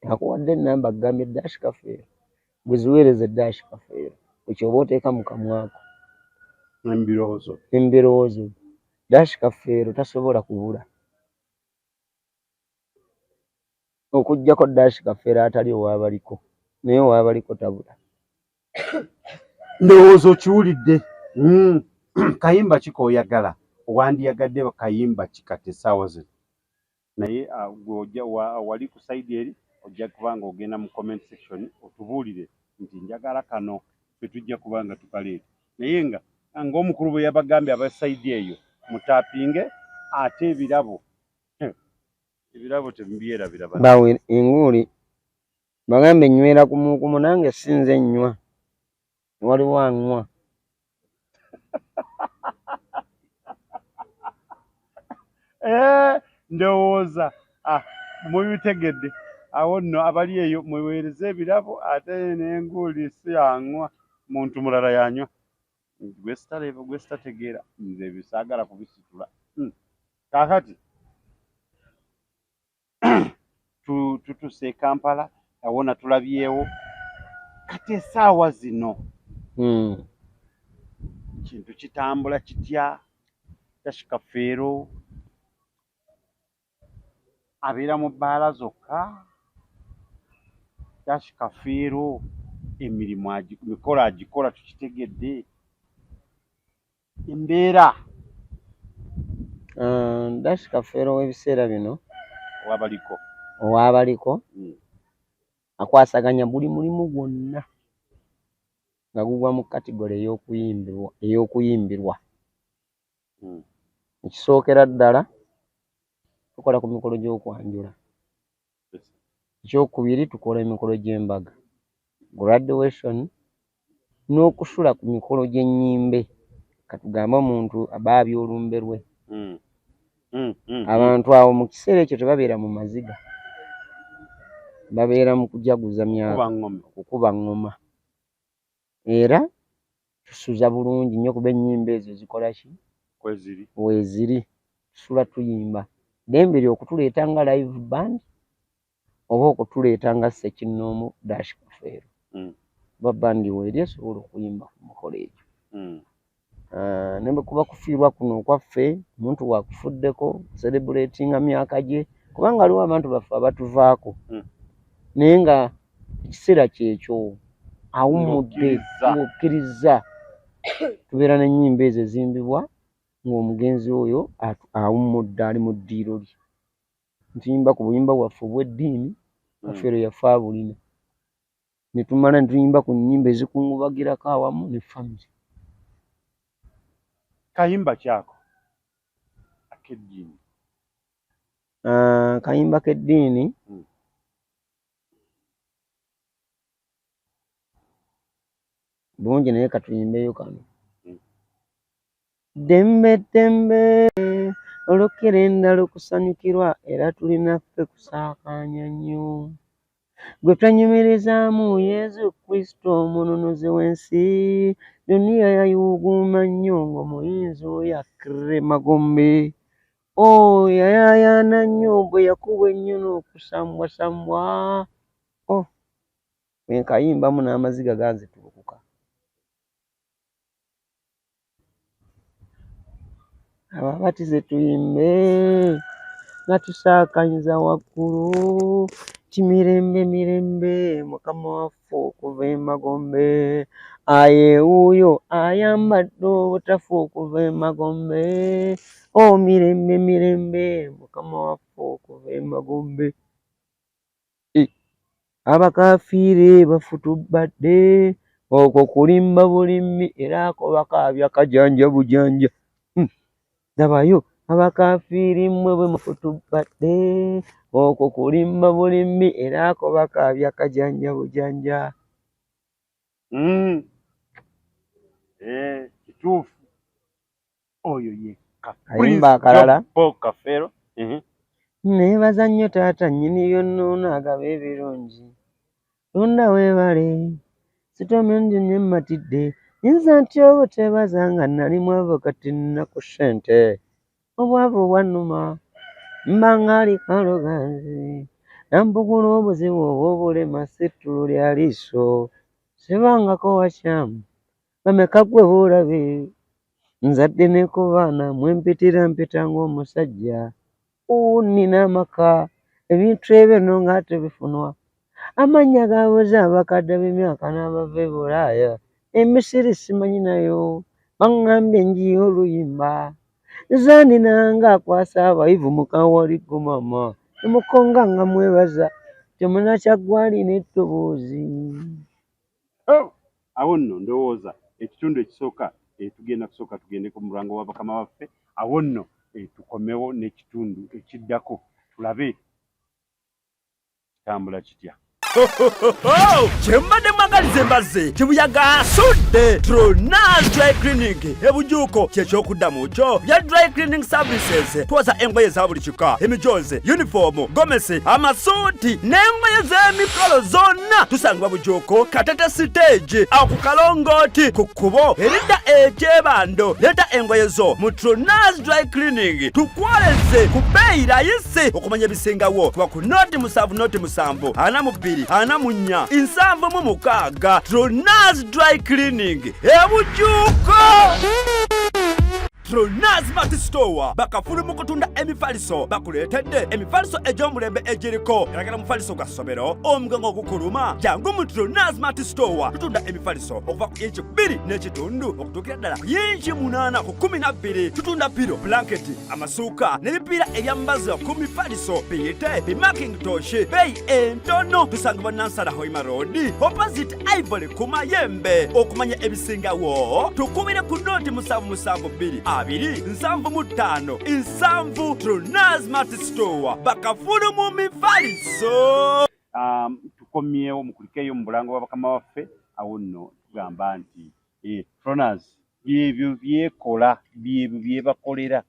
akuwadde ennamba agambye dash Kafeero. Gwe ziweereze dash Kafeero. Ekyo oba oteeka mu kamwako. Embirowoozo. Dash Kafeero tasobola kubula. Okuggyako dash Kafeero atali owaabaliko. Naye owaabaliko tabula. Ndowooza okiwulidde. Kayimba ki k'oyagala? Wandiyagadde kayimba ki kati essaawa zino? Naye wali ku sayidi eri ojja kuba ng'ogenda mu comment section otubuulire nti njagala kano fe tujja kuba nga tukaleeta. Naye ng'omukulu bwe yabagambye aba sayidi eyo mutaapinge ate ebirabo temubyerabira. Bawe enguuli bagambe nywera kumukumu nange sinze nnywa. Waliwo anywa. Ndowooza mubitegedde awo nno abali eyo mweweereze ebirabo ate n'enguuli si anywa, muntu mulala yanywa. Gwe sitategeera nze bisaagala kubisitula. Kaakati tutuse Kampala awona tulabyewo kati essaawa zino kintu kitambula kitya? Dash Kafeero abeera mu bbaala zokka? Dash Kafeero emikolo agikola tukitegedde? Embeera Dash Kafeero w'ebiseera bino owaabaliko akwasaganya buli mulimu gwonna nga gugwa mu kategole ey'okuyimbirwa. Ekisookera ddala tukola ku mikolo gy'okwanjula. Ekyokubiri tukola emikolo gy'embaga, graduation, n'okusula ku mikolo gy'ennyimbe. Katugambe omuntu abaabya olumbe lwe. Abantu awo mu kiseera ekyo tebabeera mu maziga, babeera mu kujaguza myaka, okukuba ngoma. Era tusuza bulungi nnyo kuba ennyimba ezo zikola ki? Weeziri. Tusula tuyimba. Ddembe ly'okutuleeta nga live band oba okutuleeta nga ssekinnoomu Dash Kafeero. Kuba bandi weeri esobola okuyimba ku mukolo egyo. Ne bwe kuba kufiirwa kuno okwaffe omuntu waakufuddeko celebratinga myaka gye, kubanga waliwo abantu baffe abatuvaako. Naye nga ekiseera kyekyo awummudde ng'okkiriza tubeera n'ennyimba ezo ezimbibwa ng'omugenzi oyo awummudde ali mu ddiiro lye. Ntuyimba ku buyimba bwaffe obw'eddiini Kafeero yafe abulina. Ne tumala ne tuyimba ku nnyimba ezikungubagirako awamu ne family. Kayimba kyako ak'eddiini? Kayimba k'eddiini bulungi naye katuyimbeyo kano. Dembe dembe olukira endala okusanyukirwa era tulina ffe kusaakaanya nnyo. Gwe twanyumirizaamu Yezu Kristo omununuzi w'ensi, duniya yayuuguuma nnyo ng'omuyinzi oyo akkirira emagombe. Yayayaana nnyo bwe yakubwa ennyo n'okusambwasambwa. Enkayimbamu n'amaziga ganzituukuka. Ababatize tuyimbe nga tusaakanyiza waggulu ti mirembe mirembe Mukama waffe okuva emagombe. Aye wuuyo ayambadde obutafu okuva emagombe. Mirembe mirembe Mukama waffe okuva emagombe. abakafiire bafutubadde okwo kulimba bulimi era ako bakaabya kajanja bujanja. Dabayo abakafiiri mmwe bwe mufutubadde okwo kulimba bulimi era ako bakaabya kajanja bujanja. Kituufu. Oyo ye Ayimba akalala. Kafeero. Neebaza nnyo taata nnyini byonnoona agaba ebirungi. Tunda weebale sitomi njenye mmatidde nyinza ntya obuteebaza nga nali mwavu kati nnaku ssente. Obwavu obwannuma mba ngaali kaloganzi nampugula obuzibu obw'obulema settulu lya liiso sibangako wakyamu bameka ggwe buulabe nzadde ne ku baana mwempitira mpita ng'omusajja. Nina amaka ebintu ebyo nno ng'ate bifunwa amannya gaabuze abakadde b'emyaka n'abava e Bulaaya emisiri simanyi nayo baŋŋambye njiyo oluyimba zaani nange akwasa abayivu mukawaligo mama emukonga nga mwebaza temunakyaggwalina eddoboozi. Awo nno ndowooza ekitundu ekisooka tugenda kusooka tugende ku mulango wa bakama baffe. Awo nno tukomewo n'ekitundu ekiddako tulabe kitambula kitya. Kyembadde mwagaliza embazze kibuyaga asudde Tronas Dry Cleaning ebujuuko kyekyokuddamu kyo bya dry cleaning services. Twoza engoye za buli kika, emijozi, uniform, gomesi, amasuuti n'engoye z'emikolo zonna tusangibwa bujuuko Katete stage awo ku Kalongooti ku kkubo eridda ekyebando. Leeta engoye zo mu Tronas Dry Cleaning tukwoleze ku bbeeyi rayisi okumanya ebisingawo kuba ku noti 7 42 44 76. Tronas Dry Cleaning ebujuuko. Tronas Mart Store bakafulu mu kutunda emifaliso bakuleetedde emifaliso egy'omulembe egiriko eragala mufaliso gwa ssomero omugango ogukuluma jangu mu Tronas Mart Store tutunda emifaliso okuva ku inchi 2 n'ekitundu okutuukira ddala ku inchi 8 ku 12. Tutunda piro, blanketi, amasuuka n'ebipiira ebyambaza ku mifaliso biyite bimakintosh beeyi entono. Tusangibwa Nansana Hoima Road opposite Ivory ku Mayembe. Okumanya ebisingawo tukubire ku noti 772 275 7. Tronas Mart Store bakafulu mu mifaliso. Tukomyewo mukulikeyo mu bulango bwa bakama baffe. Awo nno tugamba nti Tronas byebyo byekola byebyo byebakolera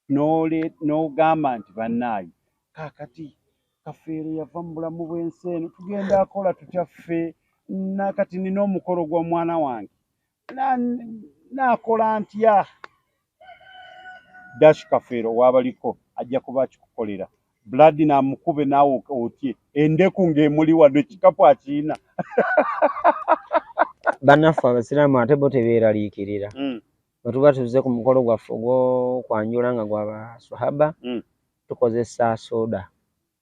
n'ogamba nti bannaayi kaakati Kafeero yava mu bulamu bw'ensi eno tugenda akola tutaffe nakati nina omukolo gw'omwana wange naakola ntya. Kafeero waabaliko ajja kuba akikukolera. Blood namukube naawe otye endeku ng'emuli wadde ekikapu akiina. Bannaffe abasiraamu ate bo tebeeraliikirira. Bwe tuba tuzze ku mukolo gwaffe ogw'okwanjula nga gw'abaswahaba tukozesa soda.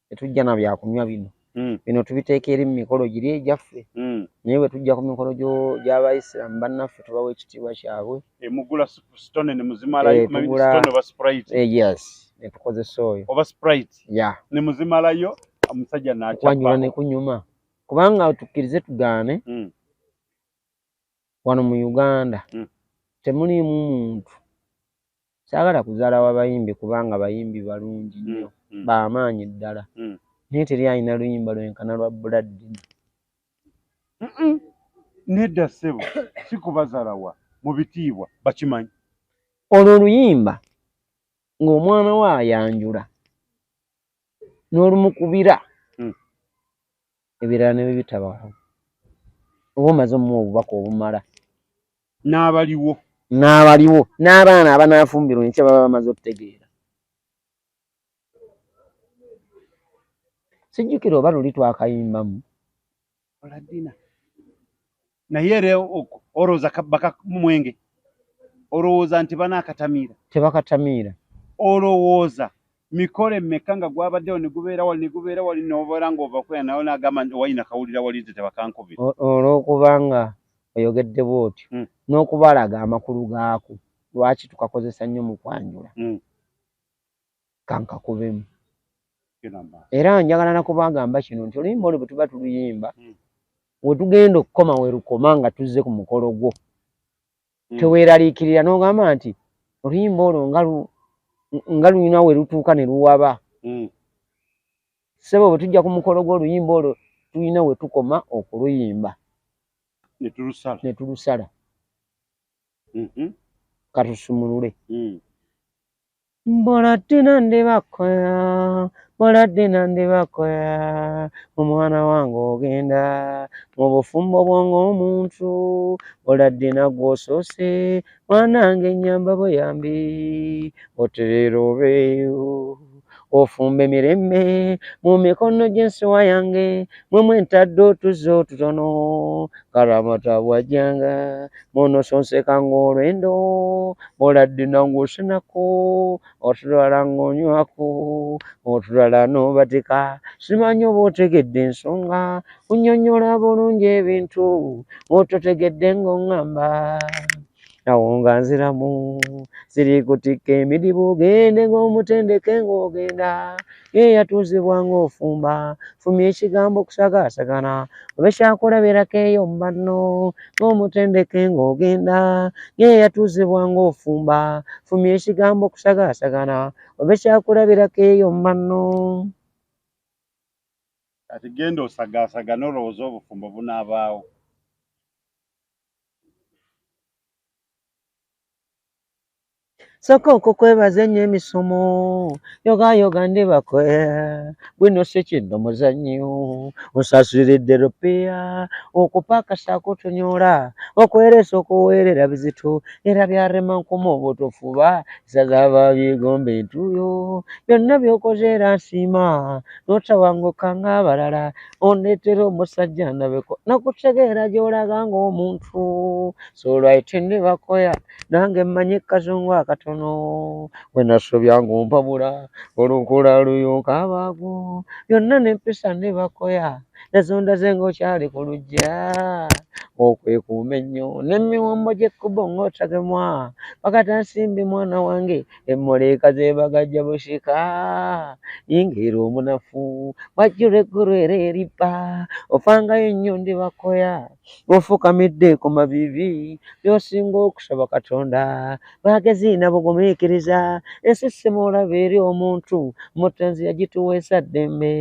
Tetujja na byakunywa bino. Bino tubiteeka eri mu mikolo giri egyaffe. Naye bwe tujja ku mikolo gy'abayisiraamu bannaffe tubawa ekitiibwa kyabwe. Mugula stone ne muzimalayo stone oba Sprite. Yes, ne tukozesa oyo. Oba Sprite. Yeah. Ne muzimalayo omusajja n'akyapa. Okwanjula ne kunyuma. Kubanga tukkirize tugaane wano mu Uganda temuliimu muntu saagala kuzaala w'abayimbi kubanga bayimbi balungi nnyo b'amaanyi ddala naye teri alina luyimba lwenkana lwa Buladini. Nedda ssebo si kubazaalawa mu bitiibwa bakimanyi. Olwo oluyimba ng'omwana we ayanjula n'olumukubira ebirala ne bibitabaho oba omaze omuwa obubaka obumala. N'abaliwo n'abaana abanaafumbirwa enkya baba bamaze okutegeera. Sijjukira oba luli twakayimbamu Oladina naye era olowooza baka mwenge olowooza nti banaakatamiira tebakatamiira. Olowooza mikolo emmeka nga gwabaddewo ne gubeera wali n'obeera ng'ovakwera nawe n'agamba nti wali nakawulira wali nti tebakankubira. Olw'okubanga oyogedde bw'otyo n'okubalaga amakulu gaako lwaki tukakozesa nnyo mu kwanjula kankakubemu. era njagala nakubagamba kino nti oluyimba olwo bwe tuba tuluyimba we tugenda okukoma we lukoma nga tuzze ku mukolo gwo teweeraliikirira n'ogamba nti oluyimba olwo nga lulina we lutuuka ne luwaba ssebo bwe tujja ku mukolo gw'oluyimba olwo tulina we tukoma okuluyimba ne tulusala katusumulule mboladde nandebakoya mboladde nandebakoya omwana wange ogenda mu bufumbo bwonga omuntu mboladde nagwosoose mwanange ennyamba buyambi otereera obeeyo ofumba emirembe mu mikono gy'ensuwa yange mwemwe ntadde otuzze otutono karamata bwajjanga monosonseka ng'olwendo mboladde nangwosenako otulala ng'onywako otulala n'obatika simanyi oba otegedde ensonga kunnyonnyola bulungi ebintu ototegedde ng'oŋŋamba awo nga nziramu siri kutikka emidibu gende ng'omutendeke ng'ogenda ye yatuuzibwa ng'ofumba fumya ekigambo okusagaasagana oba ekyakulabirako eyo mu banno ng'omutendeke ng'ogenda ye yatuuzibwa ng'ofumba fumya ekigambo okusagaasagana oba ekyakulabirako eyo mu banno ati genda osagaasagana olowooza obufumbo bunaabaawo sooka okukwebaza ennyo emisomo yogayoga ndibakoya bwino sekino muzannyo osasuliridde rupiya okupaakasaako otunyola okwereesa okuweerera bizito era byarema nkuma obutofuba sazaaba byegomba entuuyo byonna byokoze era nsiima n'otawanguka ng'abalala ondeetera omusajja ndabeko nakutegeera gy'olaga ng'omuntu soolwaite ndibakoya nange mmanyi kazungu akatono bwe nasobya ng'ompabula olukula luyonka abaago byonna n'empisa ndibakoya nazonda ze ng'okyali ku lujja okwekuuma ennyo n'emiwombo gy'ekkubo ng'otagemwa bakatansimbi mwana wange emmoleeka zeebagajja bushika yingira omunafu wajjula eggulu era eribba ofangayo nnyo ndibakoya ofukamidde ku mabibi by'osinga okusaba katonda bagezi nabugumiikiriza esisima olaba eri omuntu mutenzi yagituweesa ddembe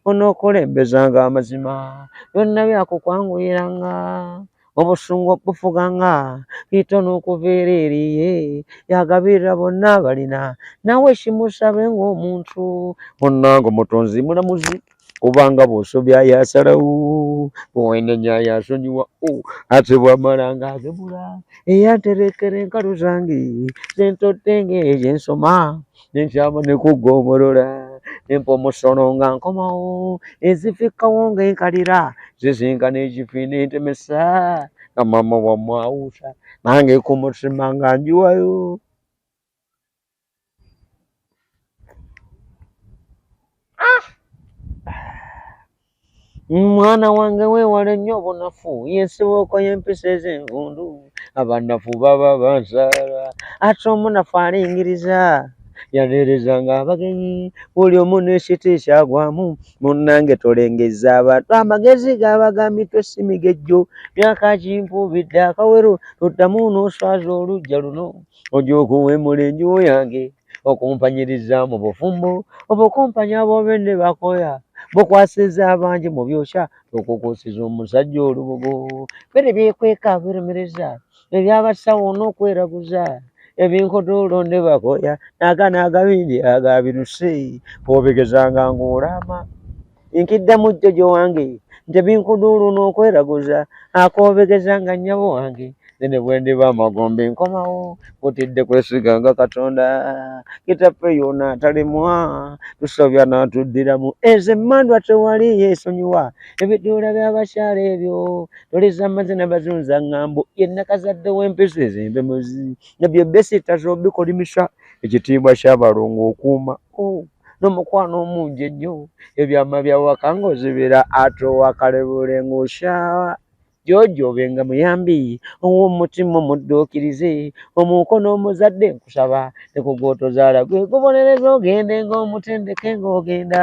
onookulembezanga amazima byonna byakukwanguyiranga obusungu okufuganga kitono okuveera eriye yagabirira bonna abalina nawe kimusabe ng'omuntu onnanga omutonzi mulamuzi kubanga bw'osobya yasalawo bw'owenenya yasonyiwa ate bw'amala ng'agemula eyaterekera enkalu zange zentodde ng'egyensoma nenkyama ne kuggomolola nempa omusono nga nkomawo ezifikkawo ng'enkalira zisinkana ekifi n'entemesa nga maama wamwawuusa nange ku mutima nga njiwayo mwana wange weewale nnyo obunafu yensibuko y'empisa ez'envundu abanafu baba bansaala ate omunafu alingiriza yaneerezanga abagenyi buli omu n'ekiti kyagwamu munnange tolengeza abantu amagezi gaabagambitwe simigejjo byakakimpuubidde akawero toddamu n'oswaza olujja luno ojja okuwemula enjuwo yange okumpanyiriza mu bufumbo obukumpanya ab'obende bakoya bukwasiza abangi mu byokya okukuusiza omusajja olubugo bere byekweka birumireza ebyabasawo n'okweraguza ebinkodoolo ndibakoya naagana agabindi agabiruse obigezanga ng'olama nkidda mujjojo wange nti ebinkodoolo n'okweraguza akobigezanga nnyabo wange nene bwe ndiba amagombe nkomawo butidde kwesiganga katonda kitaffe yona atalemwa tusobya n'atuddiramu ezo emmandwa tewali yeesonyiwa ebituula by'abakyala ebyo toliza amazina bazunza ŋŋambo yennakazadde w'empisa ez'empemuzi nebyo besita z'obikolimisa ekitiibwa ky'abalongo okuuma n'omukwano omungi ennyo ebyama byawaka ng'ozibira ate owakalebule ng'oshawa Jojo benga muyambi omutima omudduukirize omukono omuzadde nkusaba tekugotozaala gwe gubonereza ogende ng'omutendeke ng'ogenda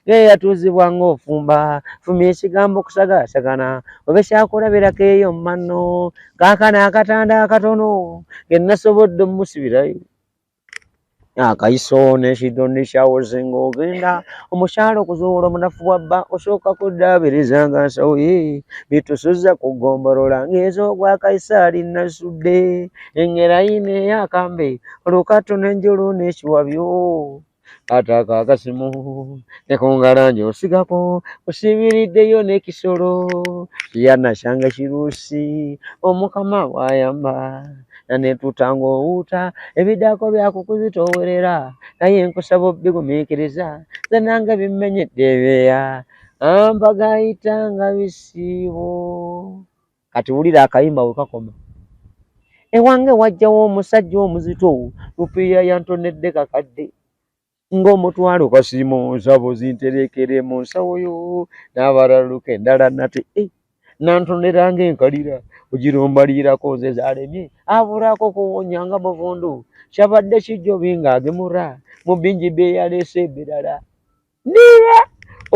ng'eyatuuzibwa ng'ofumba fumya ekigambo kusagaasagana obe kyakulabirako eyo mmanno kaakano akatanda akatono ke nasobodde omusibirayo akaiso n'ekidonde kyawoze ng'ogenda omukyalo okuzuula omunafu wa bba osooka kuddaabiriza nga nsawo ye bitusuza ku ggombolola ng'ez'ogwa kaisaali nasudde engerayina eyakambe olukato n'enjulu n'ekiwabyo ataka akasimu nekungalanje osigako osibiriddeyo n'ekisolo yanakyanga kiruusi omukama bw'ayamba nanetutanga owuuta ebiddako byakukuzitowerera naye nkusaba obbigumiikiriza ze nange bimmenyedde ebyeya ampagayitanga bisiibo kati wulira akayimba we kakoma ewange wajjawo omusajja omuzito lupiiya yantonedde kakadde ng'omutwalo kasiimo nsabo zinterekere mu nsawo yo n'abalaluka endala nate nantoneranga enkalira ogirombalirako nze zalemye abulako kuwonyanga muvundu kyabadde kijjobi ng'agemura mu bingi bye yaleese ebirala niba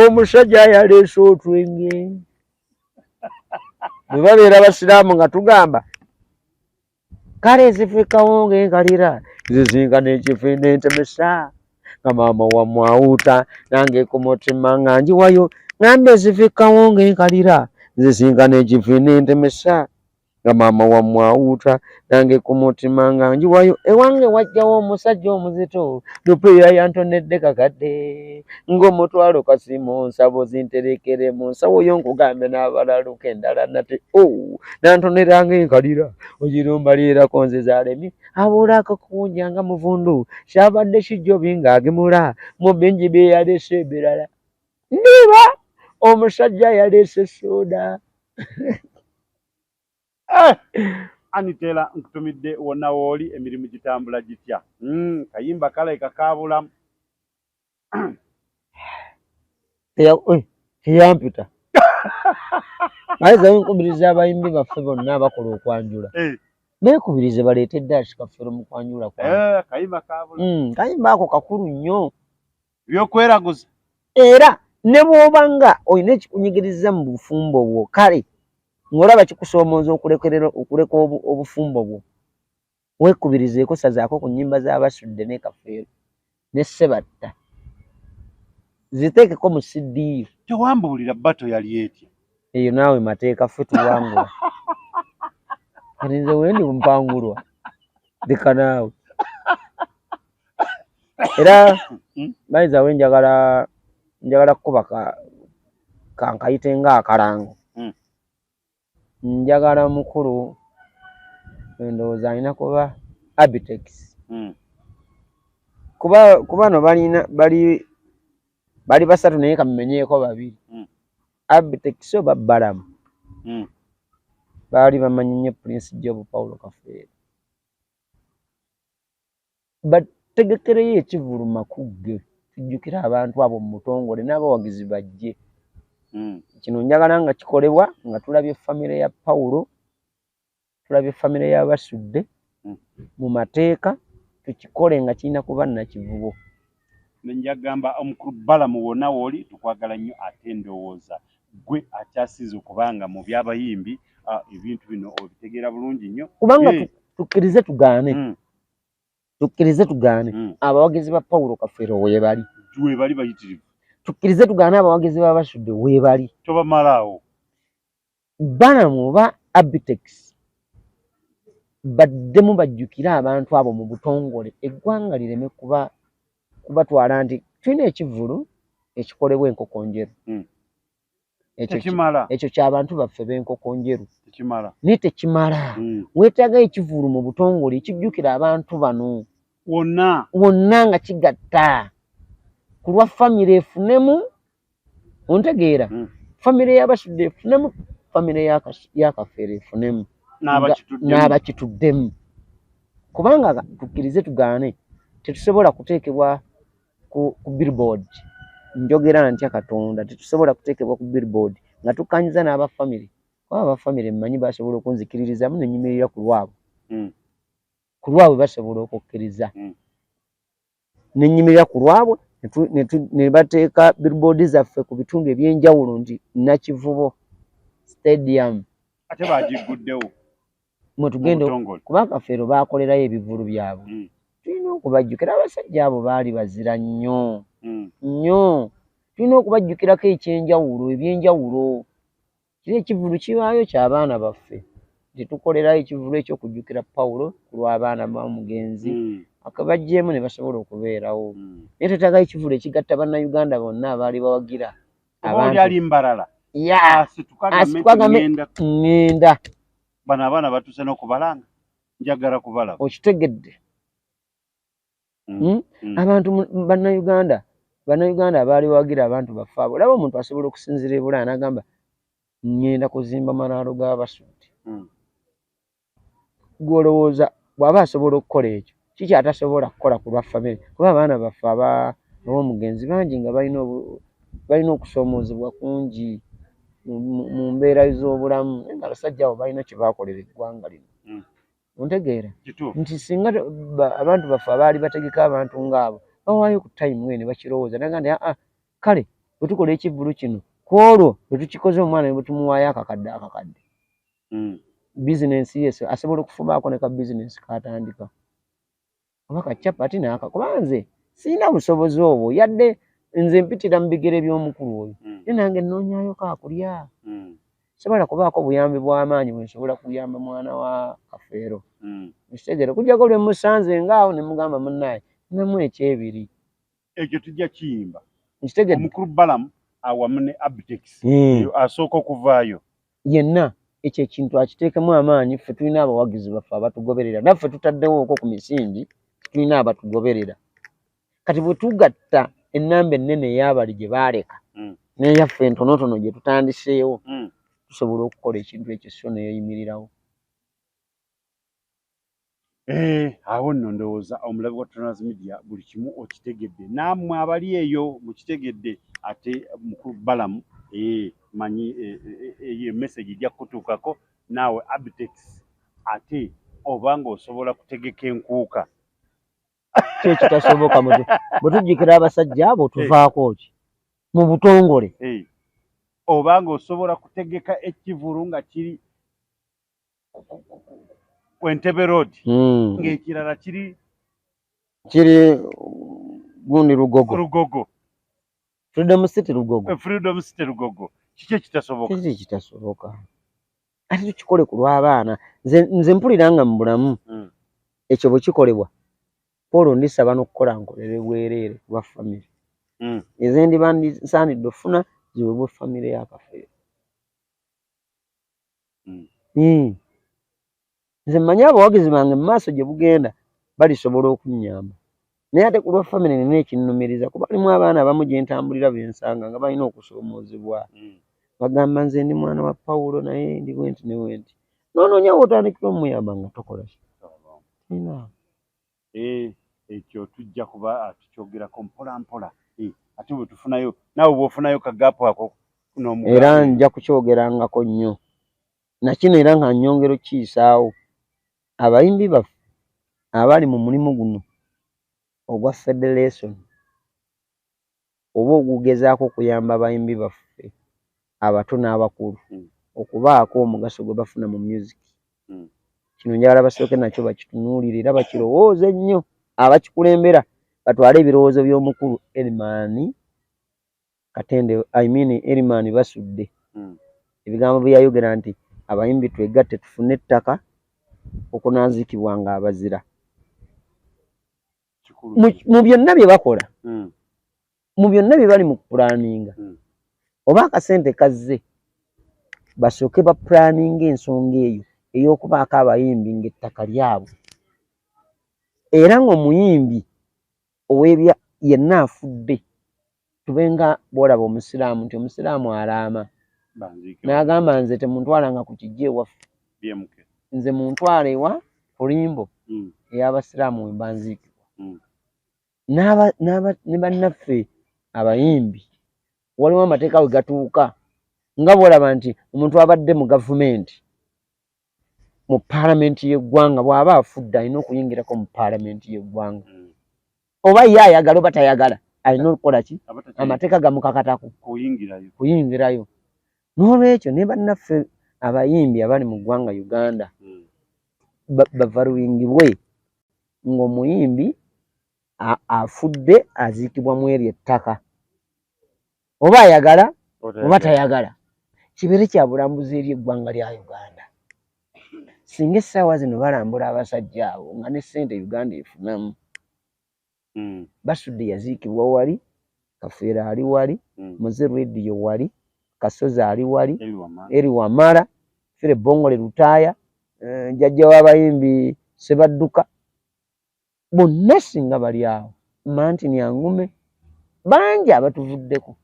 omusajja yaleese otwenge bwe babeera basiraamu nga tugamba kale zifikawo ng'enkalira zizinkana ekifo n'entemesa nga maama wamwawuuta nange ku mutima nga njiwayo ngambe zifikawo ng'enkalira zisinkana ekifo n'entemesa nga maama wamwawuuta nange ku mutima nga njiwayo ewange wajjawo omusajja omuzito lupiiya yantonedde kakadde ng'omutwalo kasiimo nsabo zinterekere mu nsawo yo nkugambe n'abalaluka endala nate nantoneranga enkalira ogirombalirako nze zalemye abulako kuwunjanga muvundu kyabadde kijjobi ng'agemula mu bingi bye yaleese ebirala ndiba omusajja yaleese soda Anitela nkutumidde wonna wooli emirimu gitambula gitya kayimba kalabika kabulamu teyampita ayeza nkubiriza abayimbi baffe bonna abakola okwanjula beekubirize baleetedde Kafeero mu kwanjula kayimba kabulamu kayimba ako kakulu nnyo byokweraguza era ne bw'obanga olina ekikunyigiriza mu bufumbo bwo kale ng'olaba kikusoomooza okuleka obufumbo bwo weekubirizeeko sazaako ku nnyimba z'abasudde ne Kafeero ne Ssebatta ziteekeko mu CD tewambuulira bato yali etya eyo naawe mateeka ffe tuwangula kati nze wendi mpangulwa leka naawe era bayizawe njagala kukuba kankayite ng'akalango njagala mukulu endowooza alina kuba Abitex kuba no bali basatu naye kamumenyeeko babiri Abitex oba Balamu baali bamanyi nnyo Prince Job Paulo Kafeero bategekereyo ekivuluma kugge tujjukire abantu abo mu butongole n'abawagizi bajje kino njagala nga kikolebwa nga tulabye famire ya Paulo tulabye famire y'abasudde mu mateeka tukikole nga kirina kuba nakivubo nenjagamba omukulu Balamu wonna wooli tukwagala nnyo ate ndowooza gwe akyasize okubanga mu byabayimbi ebintu bino obitegeera bulungi nnyo kubanga tukkirize tugaane abawagizi ba Paulo Kafeero weebali bayitirivu tukkirize tugaane abawagizi b'abasudde weebali tobamalaawo Balamu oba Abitex baddemu bajjukire abantu abo mu butongole eggwanga lireme kubatwala nti tulina ekivulu ekikolebwa enkoko njeru ekyo ky'abantu baffe b'enkoko njeru naye tekimala weetaaga ekivulu mu butongole ekijjukira abantu bano wonna nga kigatta ku lwa famire efunemu ontegeera famire y'abasudde efunemu famire ya Kafeero efunemu n'abakituddemu kubanga tukkirize tugaane tetusobola kuteekebwa ku billboard njogera ntya Katonda tetusobola kuteekebwa ku billboard nga tukkanyiza n'abafamire Aba family mmanyi basobola okunzikiririzamu ne nyimirira ku lwabwe. Ku lwabwe basobola okukkiriza. Ne nyimirira ku lwabwe ne bateeka billboard zaffe ku bitundu ebyenjawulo nti Nakivubo Stadium. Ate baagiguddewo. Tugende kuba Kafeero baakolerayo ebivulu byabwe. Tulina okubajjukira abasajja abo baali bazira nnyo nnyo. Tulina okubajjukirako ekyenjawulo ebyenjawulo. Kiri ekivulu kibaayo ky'abaana baffe. Tetukolerayo ekivulu eky'okujjukira Pawulo ku lw'abaana b'omugenzi akabajjeemu ne basobola okubeerawo. Naye tetagayo ekivulu ekigatta bannayuganda bonna abaali bawagira abantu ali mbalala. Ngenda bano abaana batuuse n'okubalanga njagala kubalaba. Okitegedde abantu bannayuganda abaali bawagira abantu baffe abo. Olaba omuntu asobola okusinzira e Bulaaya n'agamba ngenda kuzimba malaalo g'abasudde. Gw'olowooza bw'aba asobola okukola ekyo kiki atasobola kukola ku lwa famire? Kuba abaana baffe ab'omugenzi bangi nga balina okusoomoozebwa kungi mu mbeera z'obulamu. Naye abasajja abo balina kye baakolera eggwanga lino. Ontegeera nti singa abantu baffe abaali bategeka abantu ng'abo bawaayo ku tayimu ne bakirowooza naga nti kale bwe tukola ekivulu kino ku olwo bwe tukikoze omwana ne bwe tumuwaayo akakadde bizinensi ye asobola okufubaako ne ka bizinensi k'atandika oba ka capati kuba nze sirina busobozi obwo yadde nze mpitira mu bigere by'omukulu oyo ye nange nnoonyaayo kaakulya. Sobola kubaako buyambi bw'amaanyi bwe nsobola kuyamba mwana wa Kafeero. Ekitegeero kujjako lwe musanze ngaawo ne mugamba munnaaye namu ekyebiri. Ekyo tujja kiyimba. Ekitegeero omukulu Balamu awamu ne Abitex asooka okuvaayo. Yenna ekyo ekintu akiteekemu amaanyi. Ffe tulina abawagizi baffe abatugoberera. Naffe tutaddewo okwo ku misingi tulina abatugoberera. Kati bwe tugatta ennamba ennene ey'abali gye baaleka n'eyaffe entonotono gye tutandiseewo tusobola okukola ekintu ekyo so neyeyimirirawo. Awo nno ndowooza omulabi wa Transmedia buli kimu okitegedde. Nammwe abali eyo mukitegedde. Ate mukulu Balamu manyi eyo message ejja kutuukako naawe Abitex ate obanga osobola kutegeka enkuuka. Kyo kitasoboka bwe tujjukira abasajja abo tuvaako ki mu butongole. Obanga osobola kutegeka ekivulu nga kiri Entebbe Road ng'ekirala kiri gundi Lugogo. Freedom City Lugogo. Kiki ekitasoboka? Kiki kitasoboka? Ate tukikole ku lw'abaana. Nze mpulira nga mu bulamu ekyo bwe kikolebwa Paul ndisaba n'okukola nkolere bwereere ku lwa famire. Ezo ndiba nsaanidde ofuna ziweebwa famire ya Kafeero. Nze mmanyi abawagizi bange mu maaso gye bugenda balisobola okunnyamba. Naye ate ku lwa famire nina ekinnumiriza kuba alimu abaana abamu gye ntambulira bensanga nga balina okusoomoozebwa. Bagamba nze ndi mwana wa Pawulo naye ndi bwenti ne bwenti. Noonoonya w'otandikira omuyamba nga tokola ki? Ekyo tujja kuba tukyogerako mpola mpola. Ate bwe tufunayo naawe bw'ofunayo kagaapu ako n'omugamba. Era nja kukyogerangako nnyo. Nakino era nga nnyongera okukiyisaawo. Abayimbi baffe abali mu mulimu guno ogwa Federation oba ogugezaako okuyamba abayimbi baffe abato n'abakulu okubaako omugaso gwe bafuna mu music. Kino njagala basooke nakyo bakitunuulire era bakirowooze ennyo. Abakikulembera batwale ebirowoozo by'omukulu Erimani Katende Erimani Basudde. Ebigambo bye yayogera nti abayimbi twegatte tufune ettaka okunaazikibwanga abazira. Mu byonna bye bakola mu byonna bye bali mu kupulaninga oba akasente kazze basooke bapulaninga ensonga eyo ey'okubaako abayimbi ng'ettaka lyabwe. Era ng'omuyimbi ow'ebya yenna afudde tubenga bw'olaba omusiraamu nti omusiraamu alaama n'agamba nze temuntwalanga ku kijja ewaffe nze muntwala ewa kulimbo ey'abasiraamu we mbanziikibwa. Ne bannaffe abayimbi waliwo amateeka we gatuuka nga bw'olaba nti omuntu abadde mu gavumenti mu paalamenti y'eggwanga bw'aba afudde alina okuyingirako mu paalamenti y'eggwanga oba ye ayagala oba tayagala alina okukola ki amateeka gamukakatako kuyingirayo. N'olwekyo ne bannaffe abayimbi abali mu ggwanga Uganda bavaluingibwe ng'omuyimbi afudde aziikibwa mu eryo ettaka oba ayagala oba tayagala kibeere kya bulambuzi eri eggwanga lya Uganda. Singa essaawa zino balambula abasajja abo nga ne ssente Uganda efunamu Basudde yaziikibwa wali, Kafeero ali wali, Muze Radio wali, Kasozi ali wali, eri Wamala, Fere Bongole Lutaaya, jjajja w'abayimbi Sebadduka, bonna singa bali awo. Mantini Angume bangi abatuvuddeko.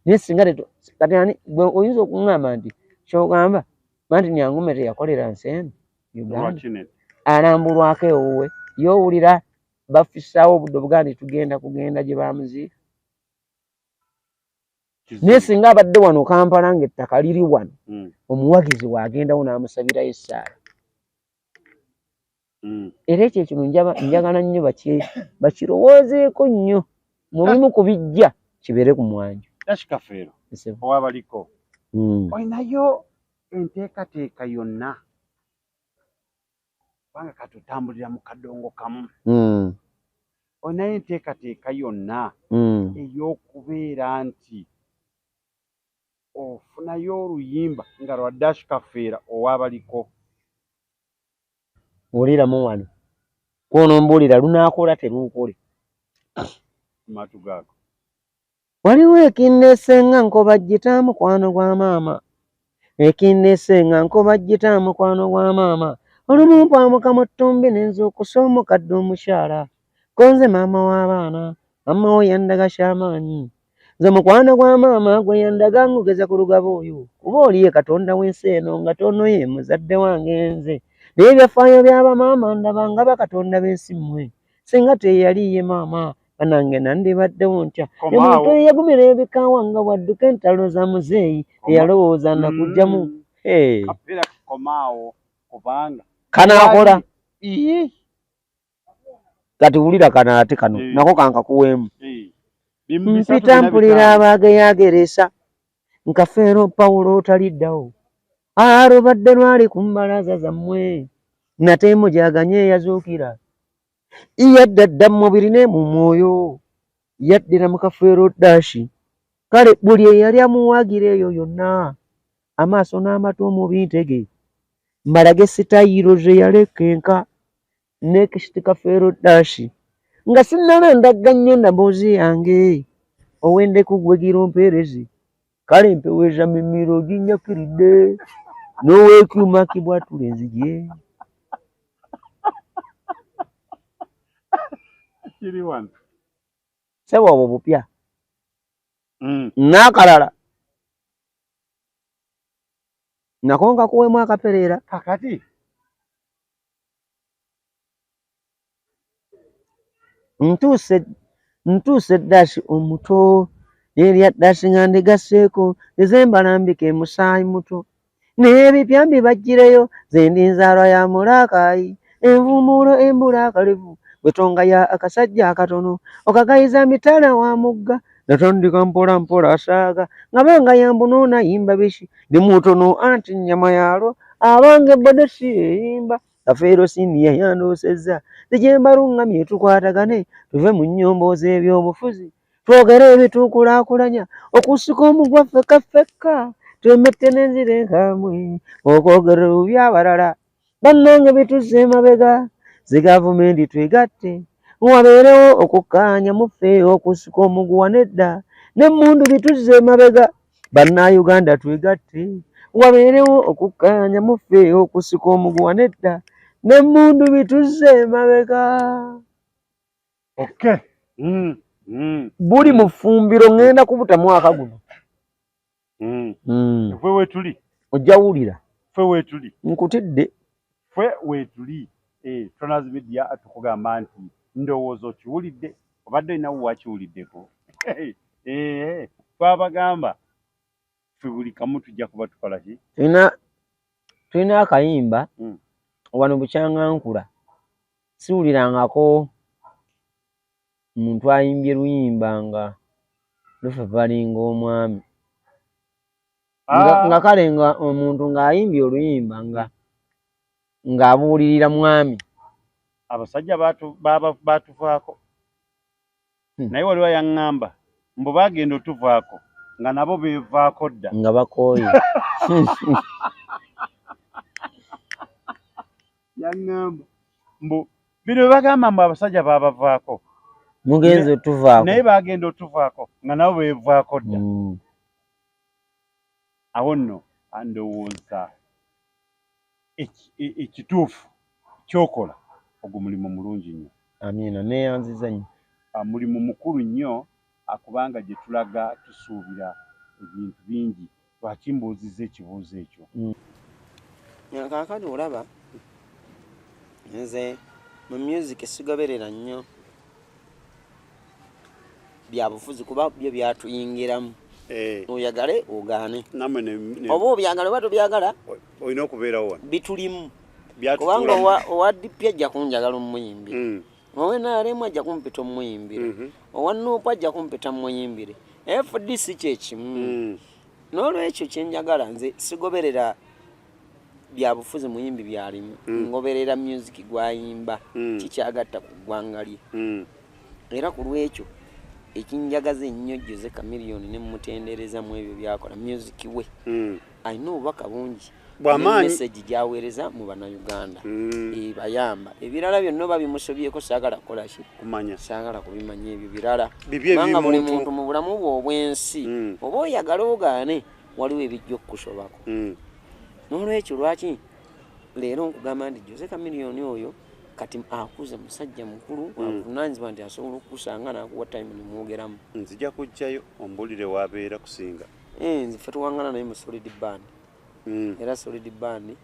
Naye singa kati ani oyinza okuŋŋamba nti ky'ogamba Mantini Angume teyakolera nsi eno Uganda alambulwako ewuwe y'owulira bafisaawo obudde obugaa nti tugenda gye baamuziika. Naye singa abadde wano Kampala ng'ettaka liri wano omuwagizi w'agendawo n'amusabirayo essaala. Era ekyo kino njagala nnyo bakirowoozeeko nnyo mu bimu ku bijja kibeere ku mwanjo. Kafeero owabaliko olinayo enteekateeka yonna kubanga katutambulira mu kadongo kamu olinayo enteekateeka yonna ey'okubeera nti ofunayo oluyimba nga lwa Kafeero owabaliko? Oliramu wano kwonombuulira lunaakola teruukole matu gaako. Waliwo ekinneesenga nkobajjita mukwano gwa maama, ekinneesenga nkobajjita mukwano gwa maama, olumu mpaamuka mu ttumbi nenzuukusa omukadde omukyala, konze maama w'abaana, maama wo yandaga kyamaanyi, nze mukwano gwa maama gwe yandaga ngugeza ku lugabo oyo, kuba oliye Katonda w'ensi eno nga tono ye muzadde wange nze, naye ebyafaayo by'abamaama ndabanga bakatonda b'ensi mmwe, singa teyaliye maama banange nandibaddewo ntya. Omuntu eyagumira ebikaawa nga bwadduka entalo za muzeeyi teyalowooza nakugjamu. Kanaakola kati wulira kanaate kano nako kankakuweemu. Mpita mpulira abaageyageresa Nkafeero Pawulo taliddawo, alubadde lwali ku mbalaza zammwe nateemu gyaganye eyazuukira, yaddadda mu mubiri ne mu mwoyo, yaddira mu Kafeero Dashi. Kale buli eyali amuwaagira eyo yonna amaaso n'amatu mu bintege mbalage sitayiro ze yalekenka nekisiti Kafeero Dashi nga sinnalondaga nnyo ndaboozi yange ow'endeku gwegira ompeerezi, kale mpeweza mimiro ginyakiridde n'oweekyuma kibwatula enzige. Sebo obwo bupya n'akalala nako nkakuweemu akapereera kakati. Ntuuse Dashi omuto erya Dashi nga ndigasseeko ezembalambike musaayi muto n'ebipya mbibajjireyo ze ndi nzaalwa ya Mulaakaayi, envuumuulo embulaakalevu bwetonga ya akasajja akatono okagayiza mitala wa mugga natandika mpola mpola asaaga nga banga yambunoona yimba bishi ndi mutono anti nnyama yalo abange bodde si eyimba. Kafeero Siniya yandoosezza zijembalungamye tukwatagane tuve mu nnyombo z'ebyobufuzi twogere ebitukulaakulanya okusika omugwa ffekka twemette n'enzira enkamwe okwogera ebyabalala bannange bituzze emabega zi gavumenti twegatte wabeerewo okukkaanya muffe okusika omuguwa nedda n'emmundu bituzze emabega bannayuganda twegatte wabeerewo okukkaanya muffe okusika omuguwa nedda n'emmundu bituzze emabega. Buli mu ffumbiro ŋŋenda kubuta mwaka guno. Ffe weetuli ojja wulira ffe weetuli nkutidde ffe weetuli. Tonazi Media tukugamba nti ndowooza okiwulidde obadde olinawo wakiwuliddeko. Twabagamba ffe buli kamu tujja kuba tukola ki? Tulina akayimba wano Bukyangaankula siwulirangako muntu ayimbye luyimba nga lufe balinga omwami nga kale nga omuntu ng'ayimbye oluyimba ng'abuulirira mwami. Abasajja baatuvaako naye waliwo yaŋŋamba mbu baagenda otuvaako nga nabo beevaako dda nga bakooye. Yaŋŋamba mbu bino bye bagamba mbu abasajja baabavaako mugenzi otuvaako naye baagenda otuvaako nga nabo beevaako dda. Awo nno andowooza ekituufu kyokola ogwo mulimu mulungi nnyo. Amiina, neeyanziza nnyo. Mulimu mukulu nnyo kubanga gye tulaga tusuubira ebintu bingi. Lwaki mbuuzizza ekibuuzo ekyo? Kaakati olaba nze mu music sigoberera nnyo byabufuzi kuba byo byatuyingiramu. Oyagale ogaane oba obyagala oba tobyagala olina okubeerawo wano bitulimu kubanga owa DP ajja kunjagala omuyimbi owe naalemu ajja kumpita omuyimbire owa Nuupu ajja kumpita muyimbire FDC kyekimu. N'olwekyo kyenjagala nze sigoberera byabufuzi muyimbi byalimu ngoberera music gwayimba kikyagatta ku ggwanga lye. Era ku lwekyo ekinjagaza ennyo Jose Chameleone ne mmutendereza mu ebyo byakola music we alina obubaka bungi bw'amaanyi message gyaweereza mu Bannayuganda ebayamba. Ebirala byonna babimusobyeko saagala kukola ki kumanya saagala kubimanya ebyo birala kubanga buli muntu mu bulamu bwe obwensi oba oyagala ogaane waliwo ebijja okukusobako. N'olwekyo lwaki leero nkugamba nti Jose Chameleone oyo kati akuze musajja mukulu wavunaanyizibwa nti asobola okukusanga n'akuwa time nemwogeramu. Nzija kujjayo ombulire wabeera kusinga. Nze ffe tuwangana naye mu Solid Band. Era Solid Band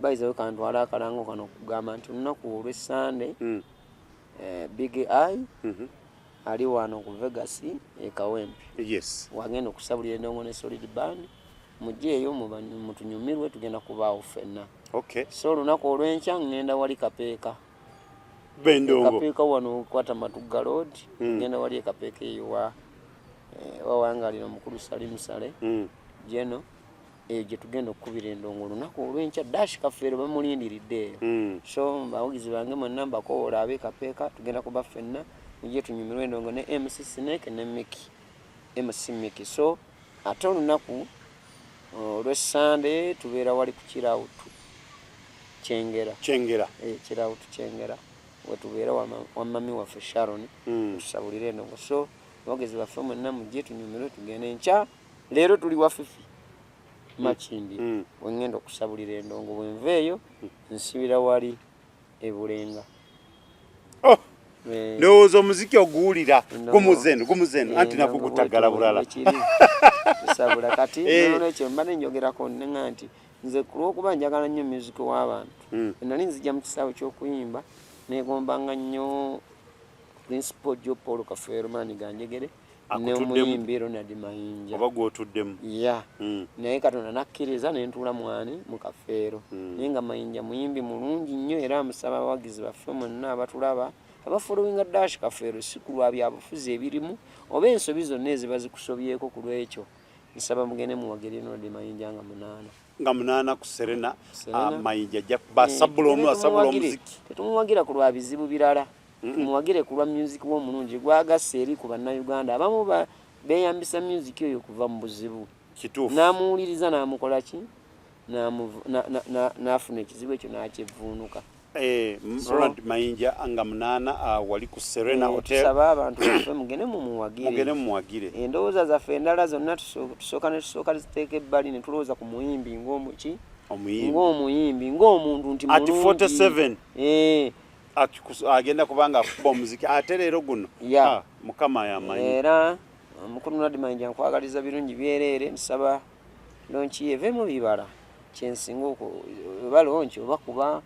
bayizayo kantwala akalango kano okugamba nti olunaku olw'Essande Big Eye ali wano ku Vegas Kawempe. Yes. Wagenda okusabulira endongo ne Solid Band mujjeeyo mutunyumirwe tugenda kubaawo ffenna. Okay. So olunaku olw'enkya ngenda wali Kapeeka. Bendongo. Kapeeka wano kwata Matugga Road. Ngenda wali Kapeeka eyo wawangalira omukulu Salim Sale. Jeno gye tugenda okukubira endongo olunaku olw'enkya Kafeero bamulindiridde eyo. So bawagizi bange mwenna mbakoola ab'e Kapeeka tugenda kuba ffenna mujje tunyumirwe endongo ne MC Snake ne Mickey. MC Mickey. So ate olunaku olw'Essande tubeera wali ku Kirawutu Kyengera. Kirawutu Kyengera wetubeera wa mami waffe Sharon tusabulire endongo. So abagezi baffe mwenna mujje tunyumirwe tugende enkya. Leero tuli wa Fifi Makindi wengenda okusabulira endongo bwenveeyo nsibira wali Ebulenga. Ndowooza omuziki oguwulira gumuzeno anti nagwo gutagala bulala tusabula kati n'olwekyo mba nenjogerako nenga nti nze ku lw'okuba njagala nnyo music w'abantu nali nzija mu kisaawe ky'okuyimba neegombanga nnyo Principal Joe Paul Kafeero maani ganjegere ne omuyimbi Ronald Mayinja oba gw'otuddemu naye Katonda nakkiriza ne ntuula mwani mu Kafeero naye nga Mayinja muyimbi mulungi nnyo era amusaba abawagizi baffe mwenna abatulaba abafollowinga Kafeero si ku lwa byabufuzi ebirimu oba ensobi zonna eziba zikusobyeko ku lwekyo nsaba mugende muwagire Ronald Mayinja nga munaana ku Serena Mayinja ajja basabula omuziki. Tetumuwagira ku lwa bizibu birala tumuwagire ku lwa music w'omulungi gwagasse eri ku Bannayuganda abamu beeyambisa music oyo kuva mu buzibu n'amuwuliriza n'amukola ki n'afuna ekizibu ekyo n'akivvuunuka. Ronald Mayinja nga munaana wali ku Serena Hotel. Tusaba abantu baffe mugende mumuwagire. Endowooza zaffe endala zonna tusooka ziteeka ebbali ne tulowooza ku muyimbi ng'omuyimbi ng'omuntu nti mulungi. At 47 agenda kubanga akuba omuziki ate leero guno Mukama yamanyi. Era mukulu Ronald Mayinja nkwagaliza birungi byereere nsaba lonki evemu bibala kyensinga balonki oba kuba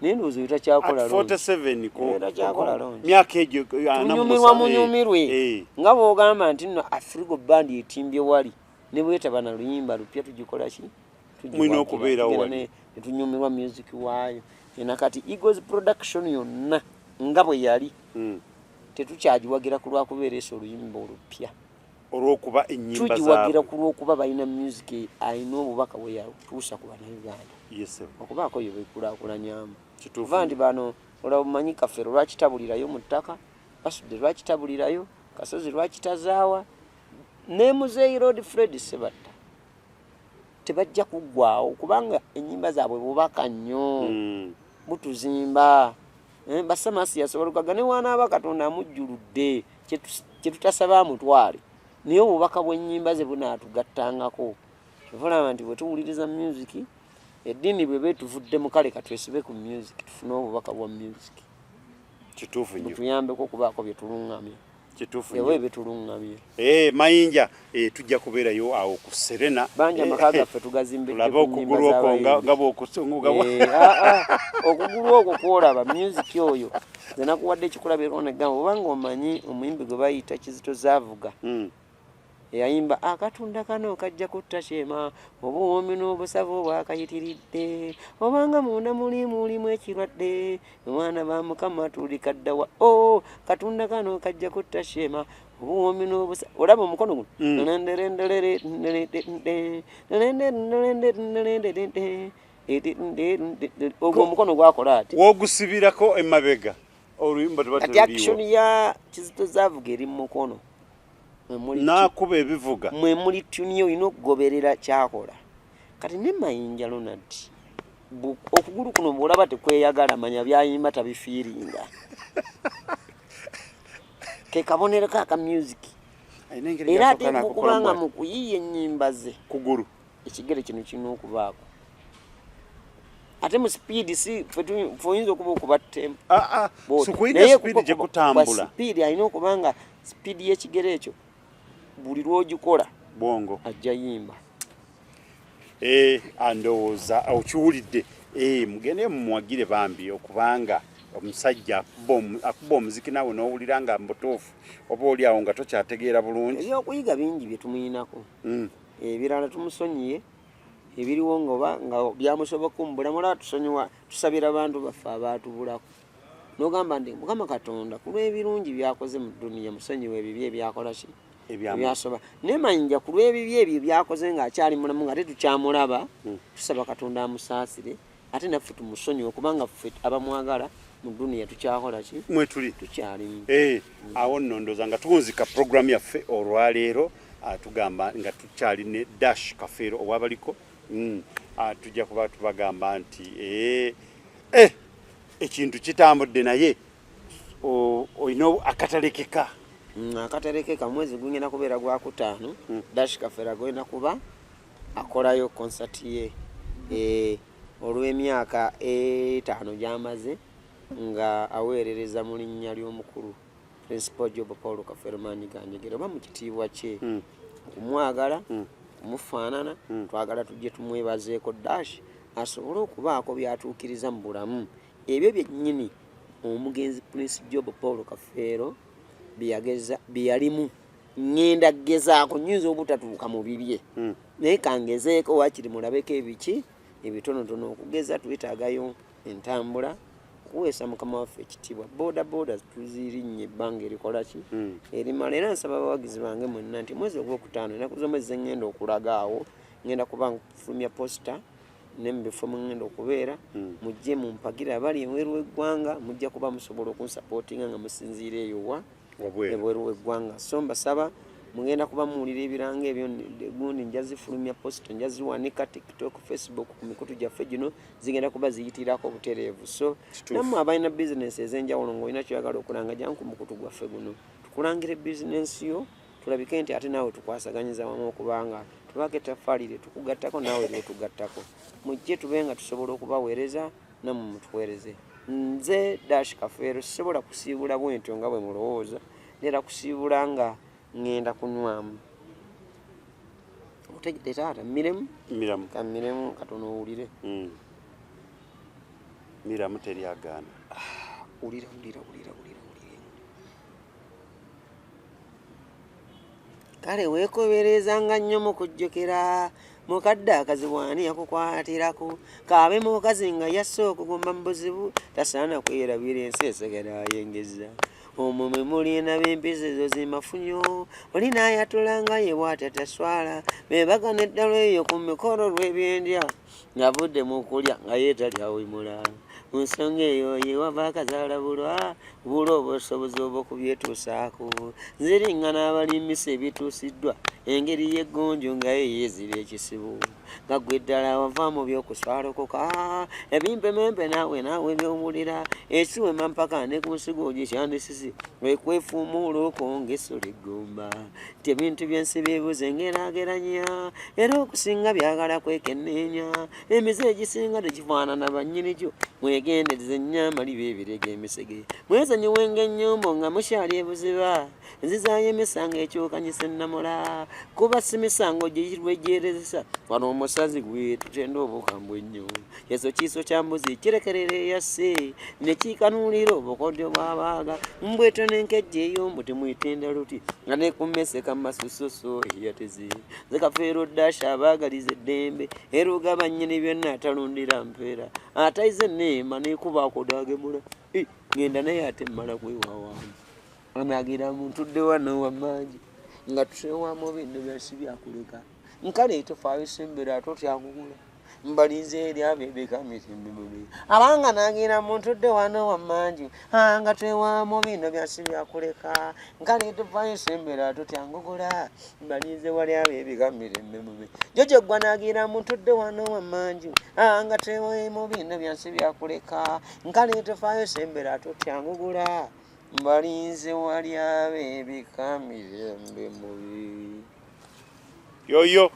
n'endowooza yotakyakola lonki 47 kyakola lonki myaka egyo tunyumirwa munyumirwe nga bw'ogamba nti nno Afrigo Band etimbye wali ne bwetaba na luyimba lupya tugikola ki mwino okubeerawo wali netunyumirwa music waayo enakati Eagles production yonna nga bwe yali tetukyagiwagira ku lwakubeera eso oluyimba olupya olw'okuba ennyimba tugiwagira ku lw'okuba balina music ayina obubaka bwe yatuusa ku bannayuganda okubaako yo bekulaakulanyamu kuva nti bano olaba bumanyi Kafeero lwakitabulirayo mu ttaka Basudde lwakitabulirayo Kasozi lwakitazaawa ne Muzeeyi Road Fred Sebatta tebajja kuggwaawo kubanga ennyimba zaabwe bubaka nnyo butuzimba Basamasi yasobolukaga ne wanaaba Katonda amujjuludde kye tutasaba amutwale naye obubaka bw'ennyimba ze bunaatugattangako tuvulaba nti bwe tuwuliriza music eddiini bwe beetuvuddemu kale katwesibe ku music tufune obubaka bwa music kituufu nnyo butuyambeko okubaako bye tulungamye kituufu ewe betulungamye mayinja tujja kubeerayo awo ku Serena banja amaka gaffe tugazimbe tulaba okugulu okwo nga bwokusunguga okugulu okwo kwolaba music oyo nze nakuwadde ekikulabiro negamba obanga omanyi omuyimbi gwe bayita Kizito Zaavuga eyayimba akatunda kano kajja kutta kyema obuwoomi n'obusavu bwakayitiridde obanga munda mulimu ekirwadde omwana ba Mukama tuli kaddawa katunda kano kajja kutta kyema obuwoomi n'obusavu olaba omukono guno ogwo omukono gwakola ati wogusibirako emabega oluyimba kati action ya Kizito Zaavuga eri mu mukono nakuba ebivuga mwe muli tuni olina okugoberera kyakola kati ne Mayinja Ronald okugulu kuno bwolaba tekweyagala manya byayimba tabifiiringa ke kabonero ka music era ate kubanga mu kuyiiya ennyimba ze kugulu ekigere kino kirina okubaako ate mu speed si foyinza okuba okuba tempo naye speed gye kutambula speed alina okubanga speed y'ekigere ekyo buli lwogikola bwongo ajja yimba andowooza okiwulidde mugende mumuwagire bambi okubanga omusajja akuba omuziki nawe n'owulira nga mbutuufu oba oli awo nga tokyategeera bulungi ebyokuyiga bingi bye tumuyinako ebirala tumusonyiye ebiriwo nga byamusoboka mu bulamu olaba tusonyiwa tusabira abantu baffe abaatubulako n'ogamba nti Mukama Katonda ku lw'ebirungi byakoze mu dduniya musonyiwa ebibi ebyakola ki ebyasoba naye Mayinja ku lw'ebibi ebyo byakoze ng'akyali mulamu nga tetukyamulaba tusaba Katonda amusaasire ate naffe tumusonyiwe kubanga ffe abamwagala mu dduniya tukyakola ki mwetuli tukyalimu awo nno ndooza nga tuwunzika programu yaffe olwaleero tugamba nga tukyali ne Dash Kafeero owabaliko tujja kuba tubagamba nti ekintu kitambudde naye olina akatalekeka akatalekeka mwezi gugenda kubeera gwa kutaano Dash Kafeero agenda kuba akolayo concert ye olw'emyaka 5 gy'amaze nga aweerereza mu linnya ly'omukulu Principal Job Paul Kafeero Maanyiganjegere oba mu kitiibwa kye okumwagala kumufaanana twagala tujje tumwebazeeko Dash asobole okubaako byatuukiriza mu bulamu ebyo byennyini omugenzi Prince Job Paul Kafeero byeyalimu ngenda gezaako nyinza obutatuuka mu bibye naye kangezeeko wakiri mulabeko ebiki ebitonotono okugeza twetaagayo entambula kuweesa Mukama waffe ekitiibwa boda tuzirinnye ebbanga erikola ki erimala era nsaba abawagizi bange mwenna nti mwezi ogwokutaano enaku z'omwezi ze ngenda okulaga awo ngenda kuba nkufulumya posita ne mu bifo mwe ngenda okubeera mujje mumpagire abali ebweru w'eggwanga mujja kuba musobola okunsapootinga nga musinziira eyo ebweru w'eggwanga so mbasaba mugenda kuba muwulira ebiranga ebyo gundi njazifulumya posita njaziwanika TikTok Facebook ku mikutu gyaffe gino zigenda kuba ziyitirako obutereevu so nammwe abalina bizinesi ez'enjawulo ng'olina kyoyagala okulanga jangu ku mukutu gwaffe guno tukulangire bizinesi yo tulabike nti ate naawe tukwasaganyiza wamu okubanga tubaka ettaffaali lye tukugattako naawe lye tugattako mujje tube nga tusobola okubaweereza nammwe mutuweereze nze Dash Kafeero sisobola kusiibula bwentyo nga bwe mulowooza neera kusiibula nga ngenda kunywamu otegedde taata miremu kamiremu katono owulire miramu teryagaana wulira kale weekoberezanga nnyo mu kujjukira mukadde akaziwaani yakukwatirako kaabe mukazi nga yasse okuguma mu buzibu tasaana kwerabira ensi esegera ayengeza omwo mwe mulina b'empisa ezo zimafunyo oli naayatulanga ye bw'atataswala beebagana eddalo eyo ku mikolo lw'ebyendya ng'avudde mu kulya nga yeetali awemula mu nsonga eyo ye wava akazaalabulwa bula obusobozi obw'okubyetuusaako nziringana abalimisa ebituusiddwa engeri y'eggonjo nga ye yeezira ekisibo nga ggwe ddala wava mu by'okuswalokoka ebimpemempe naawe byowulira ekiwema mpaka ne ku nsigo gikyandisisi ekwefuumuula okwongeso liggumba nti ebintu by'ensi byebuze ngeraageranya era okusinga byagala kwekenneenya emize egisinga tekifaanana bannyini gyo mwegendereze ennyamba liba ebirega emisege mwezanyiwenga ennyombo nga mukyali ebuziba nzizaayo emisango ekyokanyisa ennamula kuba si misango gyerezesa wano omusazi gwe tutenda obukambwe ennyo yeso kiiso kya mbuzi kirekerera eyasse ne kikanuulira obukodyo bw'abaaga mbweto n'enkejje ey'ombu temuyitenda luti nga nekumeseka masusoso eyateze nze Kafeero Dasha abaagaliza eddembe era ogaba nnyini byonna atalundira mpeera atayize neema neekubaako dagemula ngenda naye ate mmala kwewawaamu anagira muntudde wano wamaanyi nga tusewamu bintu byasi byakuleka nkale tofaayo sembera totyakugula mbalinze eri abo ebikamirembemubi abanga nagira muntudde wano wamaanyi nga twewamu bintu byasi byakuleka nkale tofaayo sembera totyakugula mbalinze wali abo ebikamirembemubi jojo gwa nagira muntudde wano wamaanyi nga twewamu bintu byasi byakuleka nkale tofaayo sembera totyakugula mbalinze wali abe ebikamirembe mubi yoyo